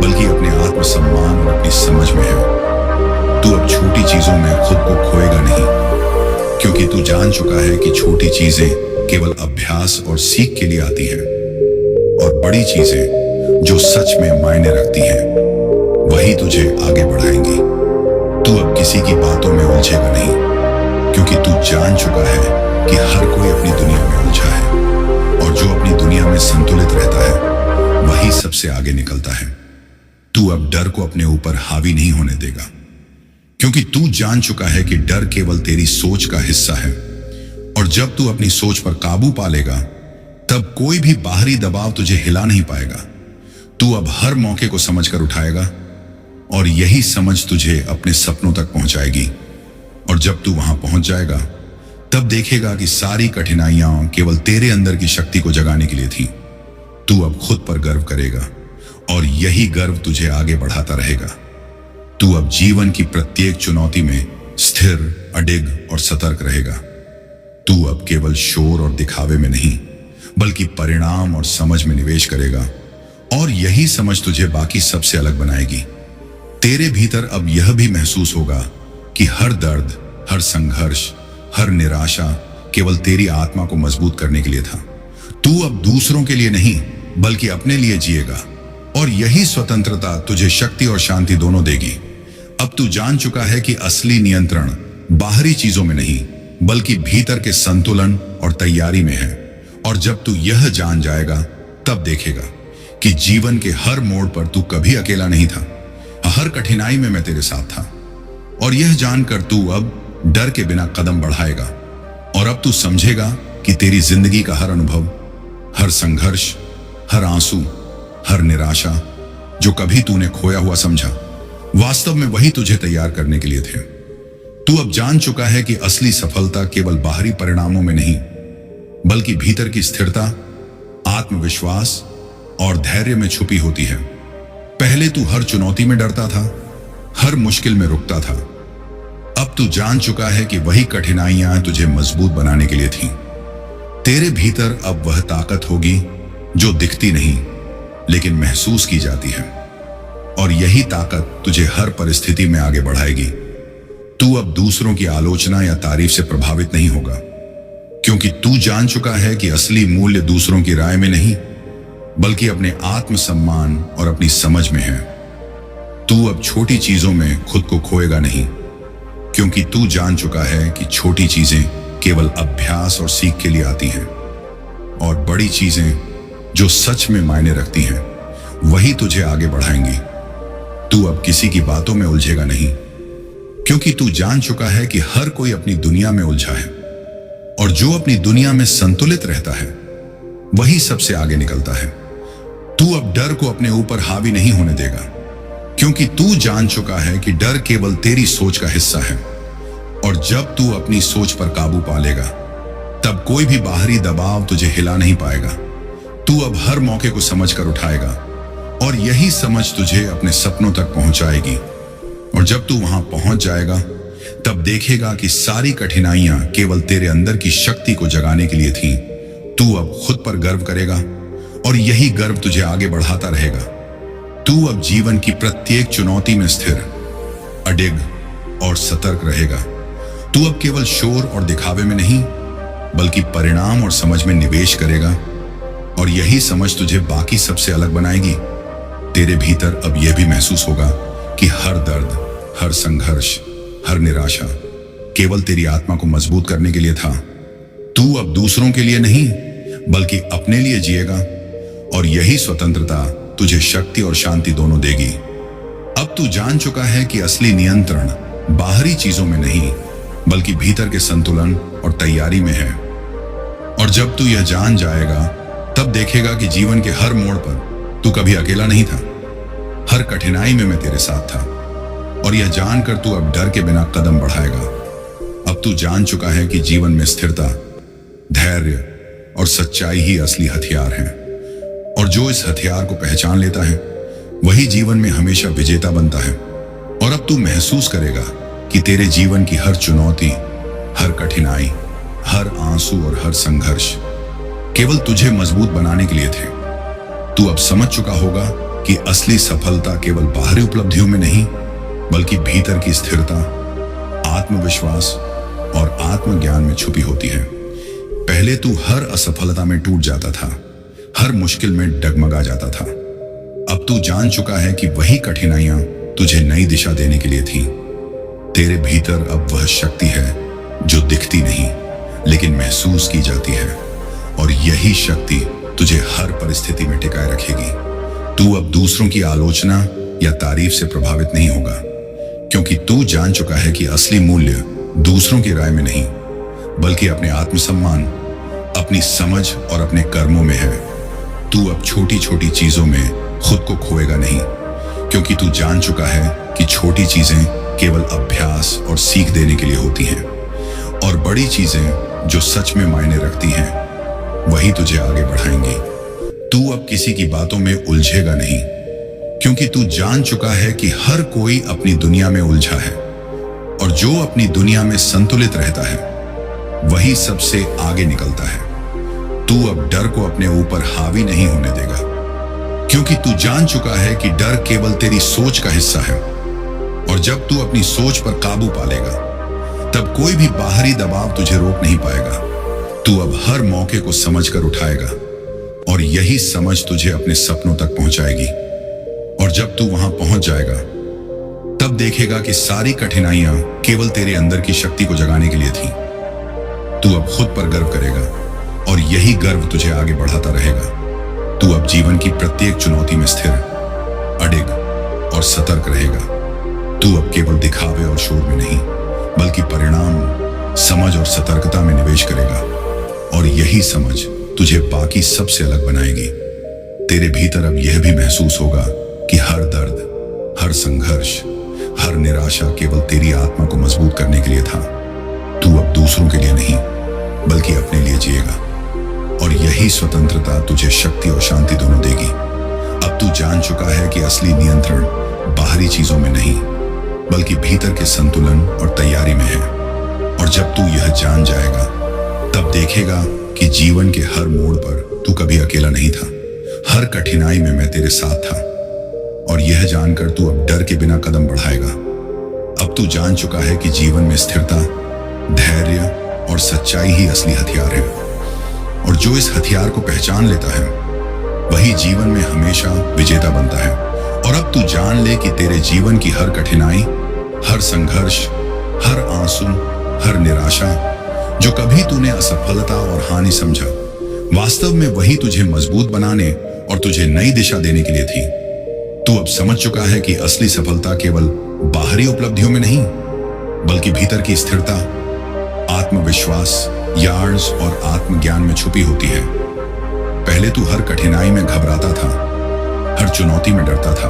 [SPEAKER 1] बल्कि अपने आत्मसम्मान और अपनी समझ में है। तू अब छोटी चीजों में खुद को खोएगा नहीं, क्योंकि तू जान चुका है कि छोटी चीजें केवल अभ्यास और सीख के लिए आती हैं, और बड़ी चीजें जो सच में मायने रखती हैं वही तुझे आगे बढ़ाएंगी। तू अब किसी की बातों में उलझेगा नहीं, क्योंकि तू जान चुका है कि हर कोई अपनी दुनिया में उलझा है, और जो अपनी दुनिया में संतुलित रहता है वही सबसे आगे निकलता है। तू अब डर को अपने ऊपर हावी नहीं होने देगा, क्योंकि तू जान चुका है कि डर केवल तेरी सोच का हिस्सा है, और जब तू अपनी सोच पर काबू पा लेगा तब कोई भी बाहरी दबाव तुझे हिला नहीं पाएगा। तू अब हर मौके को समझकर उठाएगा, और यही समझ तुझे अपने सपनों तक पहुंचाएगी। और जब तू वहां पहुंच जाएगा तब देखेगा कि सारी कठिनाइयां केवल तेरे अंदर की शक्ति को जगाने के लिए थी। तू अब खुद पर गर्व करेगा, और यही गर्व तुझे आगे बढ़ाता रहेगा। तू अब जीवन की प्रत्येक चुनौती में स्थिर, अडिग और सतर्क रहेगा। तू अब केवल शोर और दिखावे में नहीं, बल्कि परिणाम और समझ में निवेश करेगा, और यही समझ तुझे बाकी सबसे अलग बनाएगी। तेरे भीतर अब यह भी महसूस होगा कि हर दर्द, हर संघर्ष, हर निराशा केवल तेरी आत्मा को मजबूत करने के लिए था। तू अब दूसरों के लिए नहीं, बल्कि अपने लिए जिएगा, और यही स्वतंत्रता तुझे शक्ति और शांति दोनों देगी। अब तू जान चुका है कि असली नियंत्रण बाहरी चीजों में नहीं, बल्कि भीतर के संतुलन और तैयारी में है। और जब तू यह जान जाएगा तब देखेगा कि जीवन के हर मोड़ पर तू कभी अकेला नहीं था। हर कठिनाई में मैं तेरे साथ था, और यह जानकर तू अब डर के बिना कदम बढ़ाएगा। और अब तू समझेगा कि तेरी जिंदगी का हर अनुभव, हर संघर्ष, हर आंसू, हर निराशा जो कभी तूने खोया हुआ समझा, वास्तव में वही तुझे तैयार करने के लिए थे। तू अब जान चुका है कि असली सफलता केवल बाहरी परिणामों में नहीं, बल्कि भीतर की स्थिरता, आत्मविश्वास और धैर्य में छुपी होती है। पहले तू हर चुनौती में डरता था, हर मुश्किल में रुकता था। अब तू जान चुका है कि वही कठिनाइयां तुझे मजबूत बनाने के लिए थीं। तेरे भीतर अब वह ताकत होगी जो दिखती नहीं, लेकिन महसूस की जाती है, और यही ताकत तुझे हर परिस्थिति में आगे बढ़ाएगी। तू अब दूसरों की आलोचना या तारीफ से प्रभावित नहीं होगा, क्योंकि तू जान चुका है कि असली मूल्य दूसरों की राय में नहीं, बल्कि अपने आत्मसम्मान और अपनी समझ में है। तू अब छोटी चीजों में खुद को खोएगा नहीं, क्योंकि तू जान चुका है कि छोटी चीजें केवल अभ्यास और सीख के लिए आती हैं, और बड़ी चीजें जो सच में मायने रखती हैं वही तुझे आगे बढ़ाएंगी। तू अब किसी की बातों में उलझेगा नहीं, क्योंकि तू जान चुका है कि हर कोई अपनी दुनिया में उलझा है, और जो अपनी दुनिया में संतुलित रहता है वही सबसे आगे निकलता है। तू अब डर को अपने ऊपर हावी नहीं होने देगा, क्योंकि तू जान चुका है कि डर केवल तेरी सोच का हिस्सा है, और जब तू अपनी सोच पर काबू पा लेगा तब कोई भी बाहरी दबाव तुझे हिला नहीं पाएगा। तू अब हर मौके को समझकर उठाएगा, और यही समझ तुझे अपने सपनों तक पहुंचाएगी। और जब तू वहां पहुंच जाएगा तब देखेगा कि सारी कठिनाइयां केवल तेरे अंदर की शक्ति को जगाने के लिए थीं। तू अब खुद पर गर्व करेगा, और यही गर्व तुझे आगे बढ़ाता रहेगा। तू अब जीवन की प्रत्येक चुनौती में स्थिर, अडिग और सतर्क रहेगा। तू अब केवल शोर और दिखावे में नहीं, बल्कि परिणाम और समझ में निवेश करेगा, और यही समझ तुझे बाकी सबसे अलग बनाएगी। तेरे भीतर अब यह भी महसूस होगा कि हर दर्द, हर संघर्ष, हर निराशा केवल तेरी आत्मा को मजबूत करने के लिए था। तू अब दूसरों के लिए नहीं, बल्कि अपने लिए जिएगा, और यही स्वतंत्रता तुझे शक्ति और शांति दोनों देगी। अब तू जान चुका है कि असली नियंत्रण बाहरी चीजों में नहीं, बल्कि भीतर के संतुलन और तैयारी में है। और जब तू यह जान जाएगा तब देखेगा कि जीवन के हर मोड़ पर तू कभी अकेला नहीं था। हर कठिनाई में मैं तेरे साथ था, और यह जानकर तू अब डर के बिना कदम बढ़ाएगा। अब तू जान चुका है कि जीवन में स्थिरता, धैर्य और सच्चाई ही असली हथियार हैं, और जो इस हथियार को पहचान लेता है वही जीवन में हमेशा विजेता बनता है। और अब तू महसूस करेगा कि तेरे जीवन की हर चुनौती, हर कठिनाई, हर आंसू और हर संघर्ष केवल तुझे मजबूत बनाने के लिए थे। तू अब समझ चुका होगा कि असली सफलता केवल बाहरी उपलब्धियों में नहीं, बल्कि भीतर की स्थिरता, आत्मविश्वास और आत्मज्ञान में छुपी होती है। पहले तू हर असफलता में टूट जाता था, हर मुश्किल में डगमगा जाता था। अब तू जान चुका है कि वही कठिनाइयां तुझे नई दिशा देने के लिए थीं। तेरे भीतर अब वह शक्ति है जो दिखती नहीं, लेकिन महसूस की जाती है, और यही शक्ति तुझे हर परिस्थिति में टिकाए रखेगी। तू अब दूसरों की आलोचना या तारीफ से प्रभावित नहीं होगा, क्योंकि तू जान चुका है कि असली मूल्य दूसरों की राय में नहीं, बल्कि अपने आत्मसम्मान, अपनी समझ और अपने कर्मों में है। तू अब छोटी छोटी चीजों में खुद को खोएगा नहीं, क्योंकि तू जान चुका है कि छोटी चीजें केवल अभ्यास और सीख देने के लिए होती हैं, और बड़ी चीजें जो सच में मायने रखती हैं वही तुझे आगे बढ़ाएंगी। तू अब किसी की बातों में उलझेगा नहीं, क्योंकि तू जान चुका है कि हर कोई अपनी दुनिया में उलझा है, और जो अपनी दुनिया में संतुलित रहता है वही सबसे आगे निकलता है। तू अब डर को अपने ऊपर हावी नहीं होने देगा, क्योंकि तू जान चुका है कि डर केवल तेरी सोच का हिस्सा है, और जब तू अपनी सोच पर काबू पा लेगा तब कोई भी बाहरी दबाव तुझे रोक नहीं पाएगा। तू अब हर मौके को समझकर उठाएगा, और यही समझ तुझे अपने सपनों तक पहुंचाएगी। और जब तू वहां पहुंच जाएगा तब देखेगा कि सारी कठिनाइयां केवल तेरे अंदर की शक्ति को जगाने के लिए थीं। तू अब खुद पर गर्व करेगा, और यही गर्व तुझे आगे बढ़ाता रहेगा। तू अब जीवन की प्रत्येक चुनौती में स्थिर, अडिग और सतर्क रहेगा। तू अब केवल दिखावे और शोर में नहीं, बल्कि परिणाम, समझ और सतर्कता में निवेश करेगा, और यही समझ तुझे बाकी सबसे अलग बनाएगी। तेरे भीतर अब यह भी महसूस होगा कि हर दर्द, हर संघर्ष, हर निराशा केवल तेरी आत्मा को मजबूत करने के लिए था। तू अब दूसरों के लिए नहीं बल्कि अपने लिए जिएगा, और यही स्वतंत्रता तुझे शक्ति और शांति दोनों देगी। अब तू जान चुका है कि असली नियंत्रण बाहरी चीजों में नहीं बल्कि भीतर के संतुलन और तैयारी में है। और जब तू यह जान जाएगा तब देखेगा कि जीवन के हर मोड़ पर तू कभी अकेला नहीं था। हर कठिनाई में मैं तेरे साथ था, और यह जानकर तू अब डर के बिना कदम बढ़ाएगा। अब तू जान चुका है कि जीवन में स्थिरता, धैर्य और सच्चाई ही असली हथियार है, और जो इस हथियार को पहचान लेता है वही जीवन में हमेशा विजेता बनता है। और अब तू जान ले कि तेरे जीवन की हर कठिनाई, हर संघर्ष, हर आंसू, हर निराशा जो कभी तूने असफलता और हानि समझा, वास्तव में वही तुझे मजबूत बनाने और तुझे नई दिशा देने के लिए थी। तू अब समझ चुका है कि असली सफलता केवल बाहरी उपलब्धियों में नहीं बल्कि भीतर की स्थिरता, आत्मविश्वास, यार्स और आत्मज्ञान में छुपी होती है। पहले तू हर कठिनाई में घबराता था, हर चुनौती में डरता था।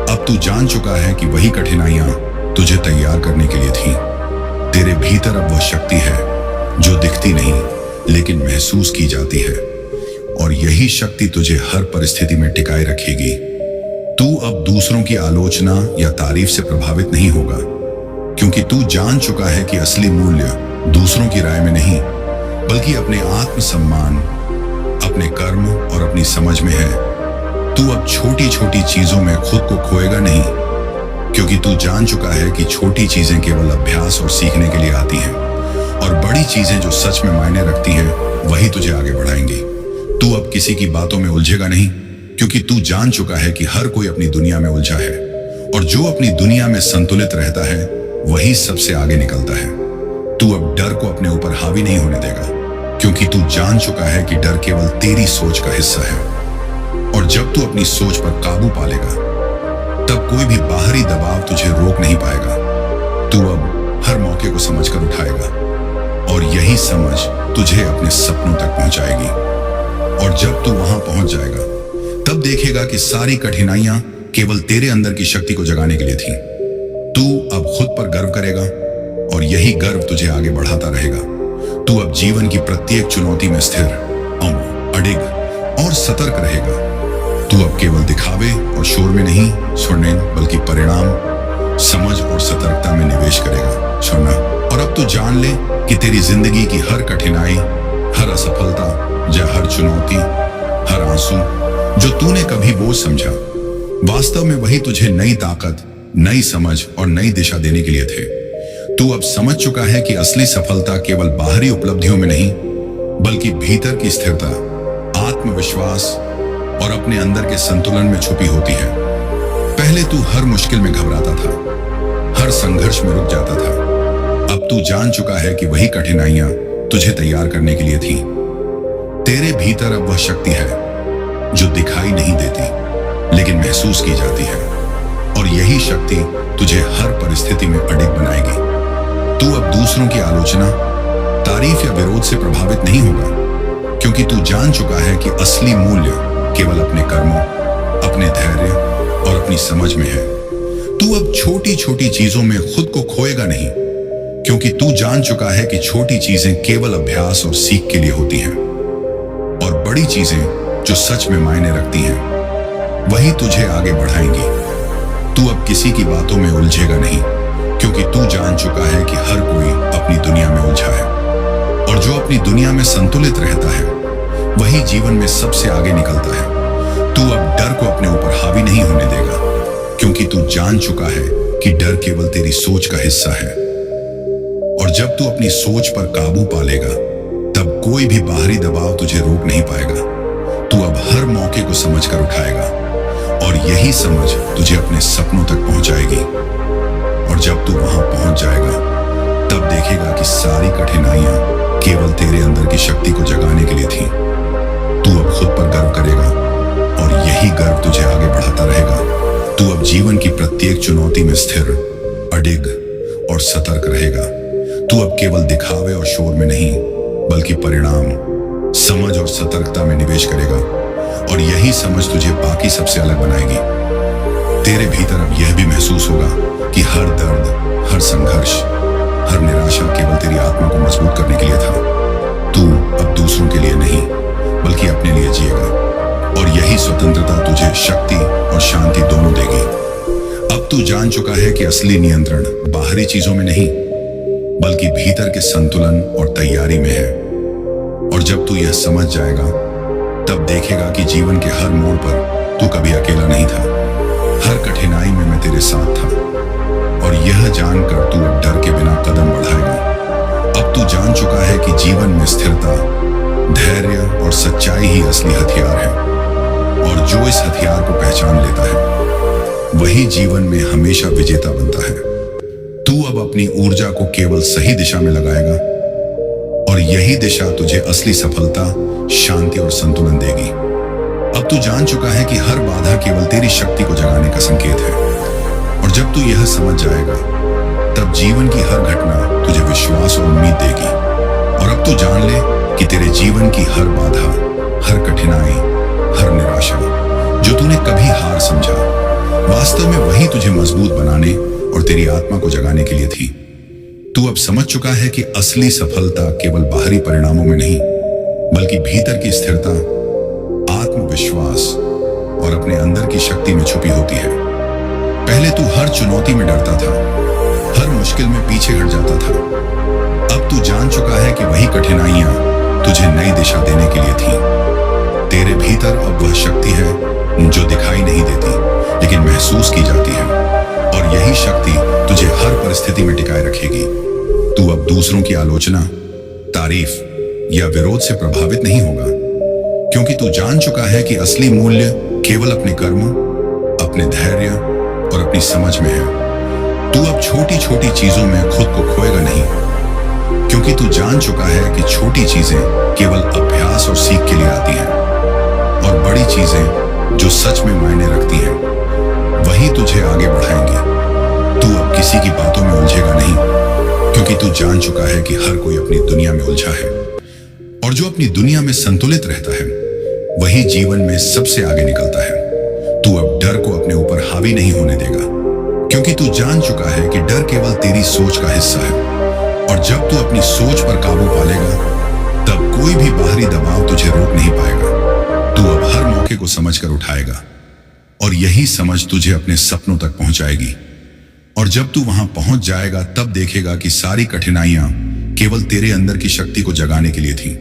[SPEAKER 1] अब तू जान चुका है कि वही कठिनाइयां तुझे तैयार करने के लिए थी। तेरे भीतर अब वह शक्ति है जो दिखती नहीं लेकिन महसूस की जाती है, और यही शक्ति तुझे हर परिस्थिति में टिकाए रखेगी। तू अब दूसरों की आलोचना या तारीफ से प्रभावित नहीं होगा, क्योंकि तू जान चुका है कि असली मूल्य दूसरों की राय में नहीं बल्कि अपने आत्मसम्मान, अपने कर्म और अपनी समझ में है। तू अब छोटी छोटी चीजों में खुद को खोएगा नहीं, क्योंकि तू जान चुका है कि छोटी चीजें केवल अभ्यास और सीखने के लिए आती हैं, और बड़ी चीजें जो सच में मायने रखती हैं वही तुझे आगे बढ़ाएंगी। तू अब किसी की बातों में उलझेगा नहीं, क्योंकि तू जान चुका है कि हर कोई अपनी दुनिया में उलझा है, और जो अपनी दुनिया में संतुलित रहता है वही सबसे आगे निकलता है। तू अब डर को अपने ऊपर हावी नहीं होने देगा, क्योंकि तू जान चुका है कि डर केवल तेरी सोच का हिस्सा है, और जब तू अपनी सोच पर काबू पा लेगा तब कोई भी बाहरी दबाव तुझे रोक नहीं पाएगा। तू अब हर मौके को समझकर उठाएगा, और यही समझ तुझे अपने सपनों तक पहुंचाएगी। और जब तू वहां पहुंच जाएगा तब देखेगा कि सारी कठिनाइयां केवल तेरे अंदर की शक्ति को जगाने के लिए थी। तू अब खुद पर गर्व करेगा, और यही गर्व तुझे आगे बढ़ाता रहेगा। तू अब जीवन की प्रत्येक चुनौती में स्थिर, अडिग और सतर्क रहेगा। तू अब केवल दिखावे और शोर में नहीं स्वर्णिम बल्कि परिणाम, समझ और सतर्कता में निवेश करेगा, छोड़ना। और अब तू जान ले कि तेरी जिंदगी की हर कठिनाई, हर असफलता या हर चुनौती, हर आंसू जो तूने कभी बोझ समझा, वास्तव में वही तुझे नई ताकत, नई समझ और नई दिशा देने के लिए थे। तू अब समझ चुका है कि असली सफलता केवल बाहरी उपलब्धियों में नहीं बल्कि भीतर की स्थिरता, आत्मविश्वास और अपने अंदर के संतुलन में छुपी होती है। पहले तू हर मुश्किल में घबराता था, हर संघर्ष में रुक जाता था। अब तू जान चुका है कि वही कठिनाइयां तुझे तैयार करने के लिए थी। तेरे भीतर अब वह शक्ति है जो दिखाई नहीं देती लेकिन महसूस की जाती है, और यही शक्ति तुझे हर परिस्थिति में अडिग बनाएगी। तू अब दूसरों की आलोचना, तारीफ या विरोध से प्रभावित नहीं होगा, क्योंकि तू जान चुका है कि असली मूल्य केवल अपने कर्मों, अपने धैर्य और अपनी समझ में है। तू अब छोटी छोटी चीजों में खुद को खोएगा नहीं, क्योंकि तू जान चुका है कि छोटी चीजें केवल अभ्यास और सीख के लिए होती हैं, और बड़ी चीजें जो सच में मायने रखती हैं वही तुझे आगे बढ़ाएंगी। तू अब किसी की बातों में उलझेगा नहीं, क्योंकि तू जान चुका है कि हर कोई अपनी दुनिया में उलझा है, और जो अपनी दुनिया में संतुलित रहता है वही जीवन में सबसे आगे निकलता है। तू अब डर को अपने ऊपर हावी नहीं होने देगा, क्योंकि तू जान चुका है कि डर केवल तेरी सोच का हिस्सा है, और जब तू अपनी सोच पर काबू पा लेगा तब कोई भी बाहरी दबाव तुझे रोक नहीं पाएगा। तू अब हर मौके को समझकर उठाएगा, और यही समझ तुझे अपने सपनों तक पहुंचाएगी। और जब तू वहां पहुंच जाएगा तब देखेगा कि सारी कठिनाइयां केवल तेरे अंदर की शक्ति को जगाने के लिए थी। तू अब खुद पर गर्व करेगा, और यही गर्व तुझे आगे बढ़ाता रहेगा। तू अब जीवन की प्रत्येक चुनौती में स्थिर, अडिग और सतर्क रहेगा। तू अब केवल दिखावे और शोर में नहीं बल्कि परिणाम, समझ और सतर्कता में निवेश करेगा, और यही समझ तुझे बाकी सबसे अलग बनाएगी। तेरे भीतर अब यह भी महसूस होगा कि हर दर्द, हर संघर्ष, हर निराशा केवल तेरी आत्मा को मजबूत करने के लिए था। तू अब दूसरों के लिए नहीं बल्कि अपने लिए जिएगा, और यही स्वतंत्रता तुझे शक्ति और शांति दोनों देगी। अब तू जान चुका है कि असली नियंत्रण बाहरी चीजों में नहीं बल्कि भीतर के संतुलन और तैयारी में है। और जब तू यह समझ जाएगा तब देखेगा कि जीवन के हर मोड़ पर तू कभी अकेला नहीं था। हर कठिनाई में मैं तेरे साथ था, और यह जानकर तू अब डर के बिना कदम बढ़ाएगा। अब तू जान चुका है कि जीवन में स्थिरता, धैर्य और सच्चाई ही असली हथियार है, और जो इस हथियार को पहचान लेता है वही जीवन में हमेशा विजेता बनता है। तू अब अपनी ऊर्जा को केवल सही दिशा में लगाएगा, और यही दिशा तुझे असली सफलता, शांति और संतुलन देगी। अब तू जान चुका है कि हर बाधा केवल तेरी शक्ति को जगाने का संकेत है, और जब तू यह समझ जाएगा तब जीवन की हर घटना तुझे विश्वास और उम्मीद देगी। और अब तू जान ले कि तेरे जीवन की हर बाधा, हर कठिनाई, हर निराशा जो तूने कभी हार समझा, वास्तव में वही तुझे मजबूत बनाने और तेरी आत्मा को जगाने के लिए थी। तू अब समझ चुका है कि असली सफलता केवल बाहरी परिणामों में नहीं बल्कि भीतर की स्थिरता, आत्मविश्वास और अपने अंदर की शक्ति में छुपी होती है। पहले तू हर चुनौती में डरता था, हर मुश्किल में पीछे हट जाता था। अब तू जान चुका है कि वही कठिनाइयां तुझे नई दिशा देने के लिए थी। तेरे भीतर अब वह शक्ति है जो दिखाई नहीं देती लेकिन महसूस की जाती है, और यही शक्ति तुझे हर परिस्थिति में टिकाए रखेगी। तू अब दूसरों की आलोचना, तारीफ या विरोध से प्रभावित नहीं होगा, क्योंकि तू जान चुका है कि असली मूल्य केवल अपने कर्म, अपने धैर्य और अपनी समझ में है। तू अब छोटी छोटी चीजों में खुद को खोएगा नहीं, क्योंकि तू जान चुका है कि छोटी चीजें केवल अभ्यास और सीख के लिए आती हैं, और बड़ी चीजें जो सच में मायने रखती हैं वही तुझे आगे बढ़ाएंगी। तू अब किसी की बातों में उलझेगा नहीं, क्योंकि तू जान चुका है कि हर कोई अपनी दुनिया में उलझा है, और जो अपनी दुनिया में संतुलित रहता है वही जीवन में सबसे आगे निकलता है। तू अब डर को अपने ऊपर हावी नहीं होने देगा, क्योंकि तू जान चुका है कि डर केवल तेरी सोच का हिस्सा है, और जब तू अपनी सोच पर काबू पा लेगा तब कोई भी बाहरी दबाव तुझे रोक नहीं पाएगा। तू अब हर मौके को समझकर उठाएगा, और यही समझ तुझे अपने सपनों तक पहुंचाएगी। और जब तू वहां पहुंच जाएगा तब देखेगा कि सारी कठिनाइयां केवल तेरे अंदर की शक्ति को जगाने के लिए थी।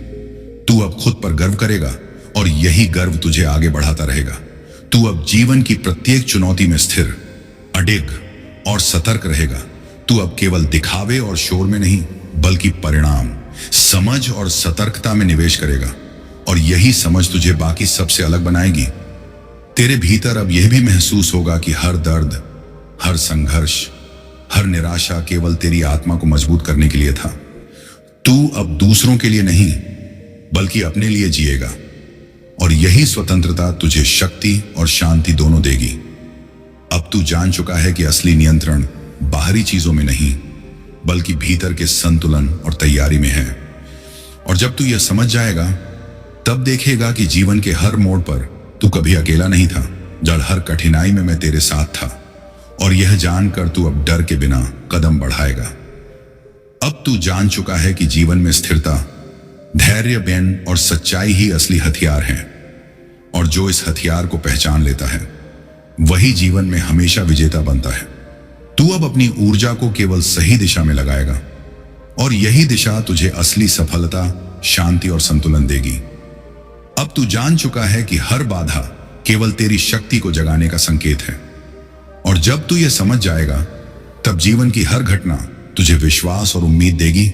[SPEAKER 1] तू अब खुद पर गर्व करेगा, और यही गर्व तुझे आगे बढ़ाता रहेगा। तू अब जीवन की प्रत्येक चुनौती में स्थिर, अडिग और सतर्क रहेगा। तू अब केवल दिखावे और शोर में नहीं बल्कि परिणाम, समझ और सतर्कता में निवेश करेगा, और यही समझ तुझे बाकी सबसे अलग बनाएगी। तेरे भीतर अब यह भी महसूस होगा कि हर दर्द, हर संघर्ष, हर निराशा केवल तेरी आत्मा को मजबूत करने के लिए था। तू अब दूसरों के लिए नहीं बल्कि अपने लिए जिएगा, और यही स्वतंत्रता तुझे शक्ति और शांति दोनों देगी। अब तू जान चुका है कि असली नियंत्रण बाहरी चीजों में नहीं बल्कि भीतर के संतुलन और तैयारी में है। और जब तू यह समझ जाएगा तब देखेगा कि जीवन के हर मोड़ पर तू कभी अकेला नहीं था। जब हर कठिनाई में मैं तेरे साथ था, और यह जानकर तू अब डर के बिना कदम बढ़ाएगा। अब तू जान चुका है कि जीवन में स्थिरता, धैर्य बयान और सच्चाई ही असली हथियार हैं, और जो इस हथियार को पहचान लेता है वही जीवन में हमेशा विजेता बनता है। तू अब अपनी ऊर्जा को केवल सही दिशा में लगाएगा, और यही दिशा तुझे असली सफलता, शांति और संतुलन देगी। अब तू जान चुका है कि हर बाधा केवल तेरी शक्ति को जगाने का संकेत है, और जब तू यह समझ जाएगा तब जीवन की हर घटना तुझे विश्वास और उम्मीद देगी।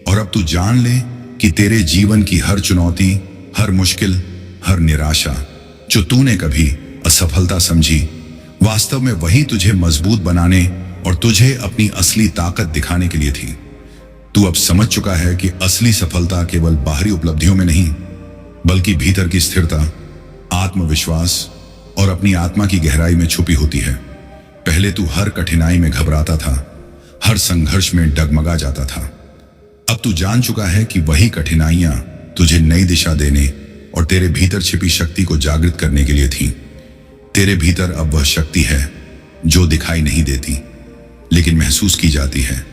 [SPEAKER 1] और अब तू जान ले कि तेरे जीवन की हर चुनौती, हर मुश्किल, हर निराशा जो तूने कभी असफलता समझी, वास्तव में वही तुझे मजबूत बनाने और तुझे अपनी असली ताकत दिखाने के लिए थी। तू अब समझ चुका है कि असली सफलता केवल बाहरी उपलब्धियों में नहीं बल्कि भीतर की स्थिरता, आत्मविश्वास और अपनी आत्मा की गहराई में छुपी होती है। पहले तू हर कठिनाई में घबराता था, हर संघर्ष में डगमगा जाता था। अब तू जान चुका है कि वही कठिनाइयां तुझे नई दिशा देने और तेरे भीतर छिपी शक्ति को जागृत करने के लिए थी। तेरे भीतर अब वह शक्ति है जो दिखाई नहीं देती, लेकिन महसूस की जाती है,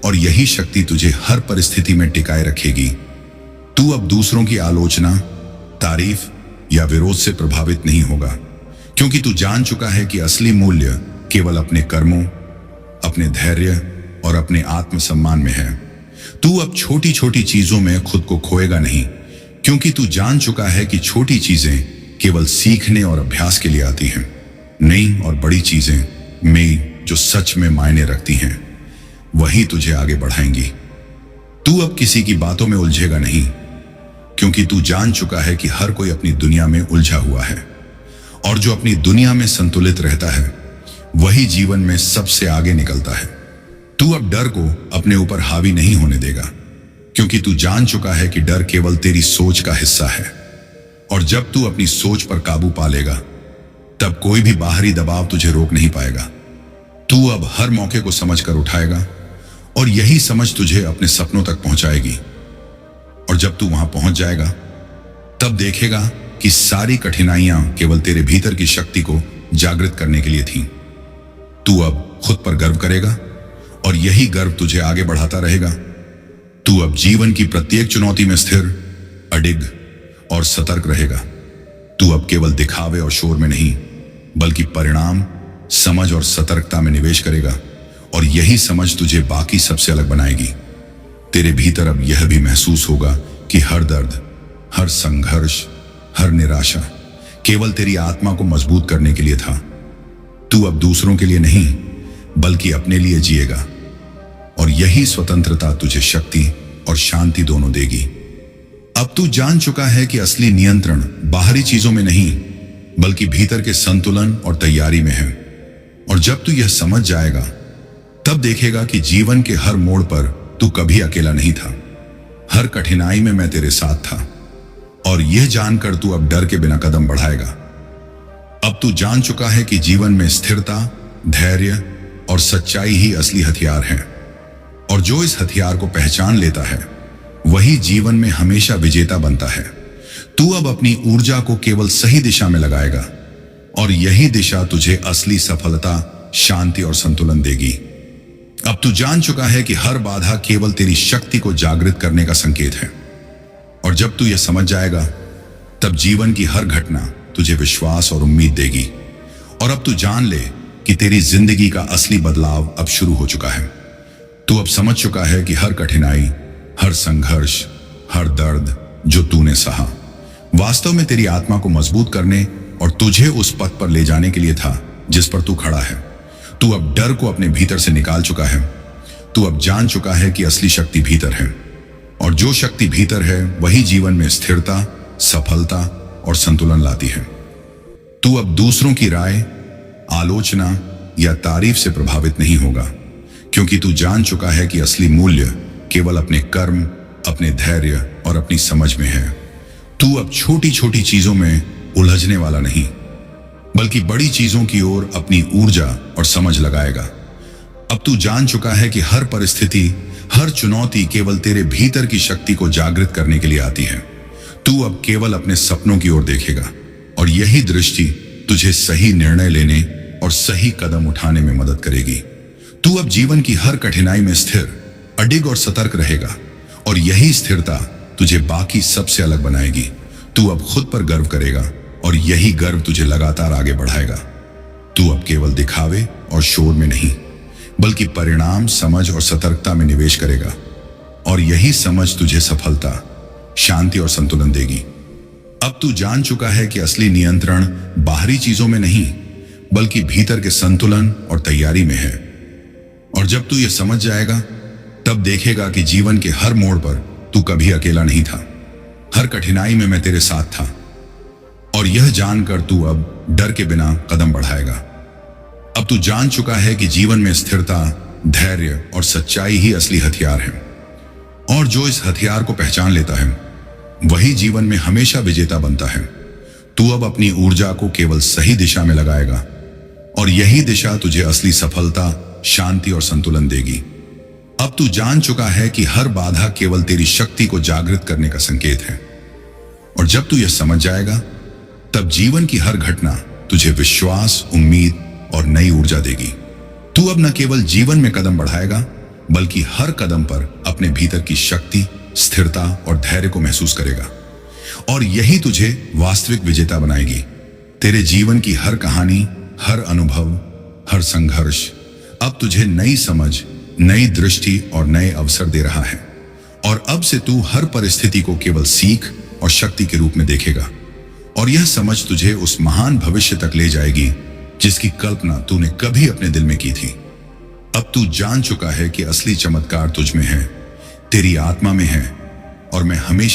[SPEAKER 1] और यही शक्ति तुझे हर परिस्थिति में टिकाए रखेगी। तू अब दूसरों की आलोचना, तारीफ या विरोध से प्रभावित नहीं होगा, क्योंकि तू जान चुका है कि असली मूल्य केवल अपने कर्मों, अपने धैर्य और अपने आत्मसम्मान में है। तू अब छोटी छोटी चीजों में खुद को खोएगा नहीं, क्योंकि तू जान चुका है कि छोटी चीजें केवल सीखने और अभ्यास के लिए आती हैं। नई और बड़ी चीजें में जो सच में मायने रखती हैं, वही तुझे आगे बढ़ाएंगी। तू अब किसी की बातों में उलझेगा नहीं, क्योंकि तू जान चुका है कि हर कोई अपनी दुनिया में उलझा हुआ है, और जो अपनी दुनिया में संतुलित रहता है वही जीवन में सबसे आगे निकलता है। तू अब डर को अपने ऊपर हावी नहीं होने देगा, क्योंकि तू जान चुका है कि डर केवल तेरी सोच का हिस्सा है, और जब तू अपनी सोच पर काबू पा लेगा तब कोई भी बाहरी दबाव तुझे रोक नहीं पाएगा। तू अब हर मौके को समझकर उठाएगा, और यही समझ तुझे अपने सपनों तक पहुंचाएगी। और जब तू वहां पहुंच जाएगा तब देखेगा कि सारी कठिनाइयां केवल तेरे भीतर की शक्ति को जागृत करने के लिए थीं। तू अब खुद पर गर्व करेगा, और यही गर्व तुझे आगे बढ़ाता रहेगा। तू अब जीवन की प्रत्येक चुनौती में स्थिर, अडिग और सतर्क रहेगा। तू अब केवल दिखावे और शोर में नहीं, बल्कि परिणाम, समझ और सतर्कता में निवेश करेगा, और यही समझ तुझे बाकी सबसे अलग बनाएगी। तेरे भीतर अब यह भी महसूस होगा कि हर दर्द, हर संघर्ष, हर निराशा केवल तेरी आत्मा को मजबूत करने के लिए था। तू अब दूसरों के लिए नहीं, बल्कि अपने लिए जिएगा, और यही स्वतंत्रता तुझे शक्ति और शांति दोनों देगी। अब तू जान चुका है कि असली नियंत्रण बाहरी चीजों में नहीं, बल्कि भीतर के संतुलन और तैयारी में है। और जब तू यह समझ जाएगा तब देखेगा कि जीवन के हर मोड़ पर तू कभी अकेला नहीं था। हर कठिनाई में मैं तेरे साथ था, और यह जानकर तू अब डर के बिना कदम बढ़ाएगा। अब तू जान चुका है कि जीवन में स्थिरता, धैर्य और सच्चाई ही असली हथियार हैं, और जो इस हथियार को पहचान लेता है वही जीवन में हमेशा विजेता बनता है। तू अब अपनी ऊर्जा को केवल सही दिशा में लगाएगा, और यही दिशा तुझे असली सफलता, शांति और संतुलन देगी। अब तू जान चुका है कि हर बाधा केवल तेरी शक्ति को जागृत करने का संकेत है, और जब तू यह समझ जाएगा तब जीवन की हर घटना तुझे विश्वास और उम्मीद देगी। और अब तू जान ले कि तेरी जिंदगी का असली बदलाव अब शुरू हो चुका है। तू अब समझ चुका है कि हर कठिनाई, हर संघर्ष, हर दर्द जो तूने सहा, वास्तव में तेरी आत्मा को मजबूत करने और तुझे उस पथ पर ले जाने के लिए था जिस पर तू खड़ा है। तू अब डर को अपने भीतर से निकाल चुका है। तू अब जान चुका है कि असली शक्ति भीतर है, और जो शक्ति भीतर है वही जीवन में स्थिरता, सफलता और संतुलन लाती है। तू अब दूसरों की राय, आलोचना या तारीफ से प्रभावित नहीं होगा, क्योंकि तू जान चुका है कि असली मूल्य केवल अपने कर्म, अपने धैर्य और अपनी समझ में है। तू अब छोटी छोटी चीजों में उलझने वाला नहीं, बल्कि बड़ी चीजों की ओर अपनी ऊर्जा और समझ लगाएगा। अब तू जान चुका है कि हर परिस्थिति, हर चुनौती केवल तेरे भीतर की शक्ति को जागृत करने के लिए आती है। तू अब केवल अपने सपनों की ओर देखेगा, और यही दृष्टि तुझे सही निर्णय लेने और सही कदम उठाने में मदद करेगी। तू अब जीवन की हर कठिनाई में स्थिर, अडिग और सतर्क रहेगा, और यही स्थिरता तुझे बाकी सबसे अलग बनाएगी। तू अब खुद पर गर्व करेगा, और यही गर्व तुझे लगातार आगे बढ़ाएगा। तू अब केवल दिखावे और शोर में नहीं, बल्कि परिणाम, समझ और सतर्कता में निवेश करेगा, और यही समझ तुझे सफलता, शांति और संतुलन देगी। अब तू जान चुका है कि असली नियंत्रण बाहरी चीजों में नहीं, बल्कि भीतर के संतुलन और तैयारी में है। और जब तू यह समझ जाएगा तब देखेगा कि जीवन के हर मोड़ पर तू कभी अकेला नहीं था। हर कठिनाई में मैं तेरे साथ था, और यह जानकर तू अब डर के बिना कदम बढ़ाएगा। अब तू जान चुका है कि जीवन में स्थिरता, धैर्य और सच्चाई ही असली हथियार है, और जो इस हथियार को पहचान लेता है वही जीवन में हमेशा विजेता बनता है। तू अब अपनी ऊर्जा को केवल सही दिशा में लगाएगा, और यही दिशा तुझे असली सफलता, शांति और संतुलन देगी। अब तू जान चुका है कि हर बाधा केवल तेरी शक्ति को जागृत करने का संकेत है, और जब तू यह समझ जाएगा तब जीवन की हर घटना तुझे विश्वास, उम्मीद और नई ऊर्जा देगी। तू अब न केवल जीवन में कदम बढ़ाएगा, बल्कि हर कदम पर अपने भीतर की शक्ति, स्थिरता और धैर्य को महसूस करेगा। और यही तुझे वास्तविक विजेता बनाएगी। तेरे जीवन की हर कहानी, हर अनुभव, हर संघर्ष अब तुझे नई समझ, नई दृष्टि और नए अवसर दे रहा है। और अब से तू हर परिस्थिति को केवल सीख और शक्ति के रूप में देखेगा। और यह समझ तुझे उस महान भविष्य तक ले जाएगी जिसकी कल्पना तूने कभी अपने दिल में की थी। अब तू जान चुका है कि असली चमत्कार तुझ में है, तेरी आत्मा में है। और मैं हमेशा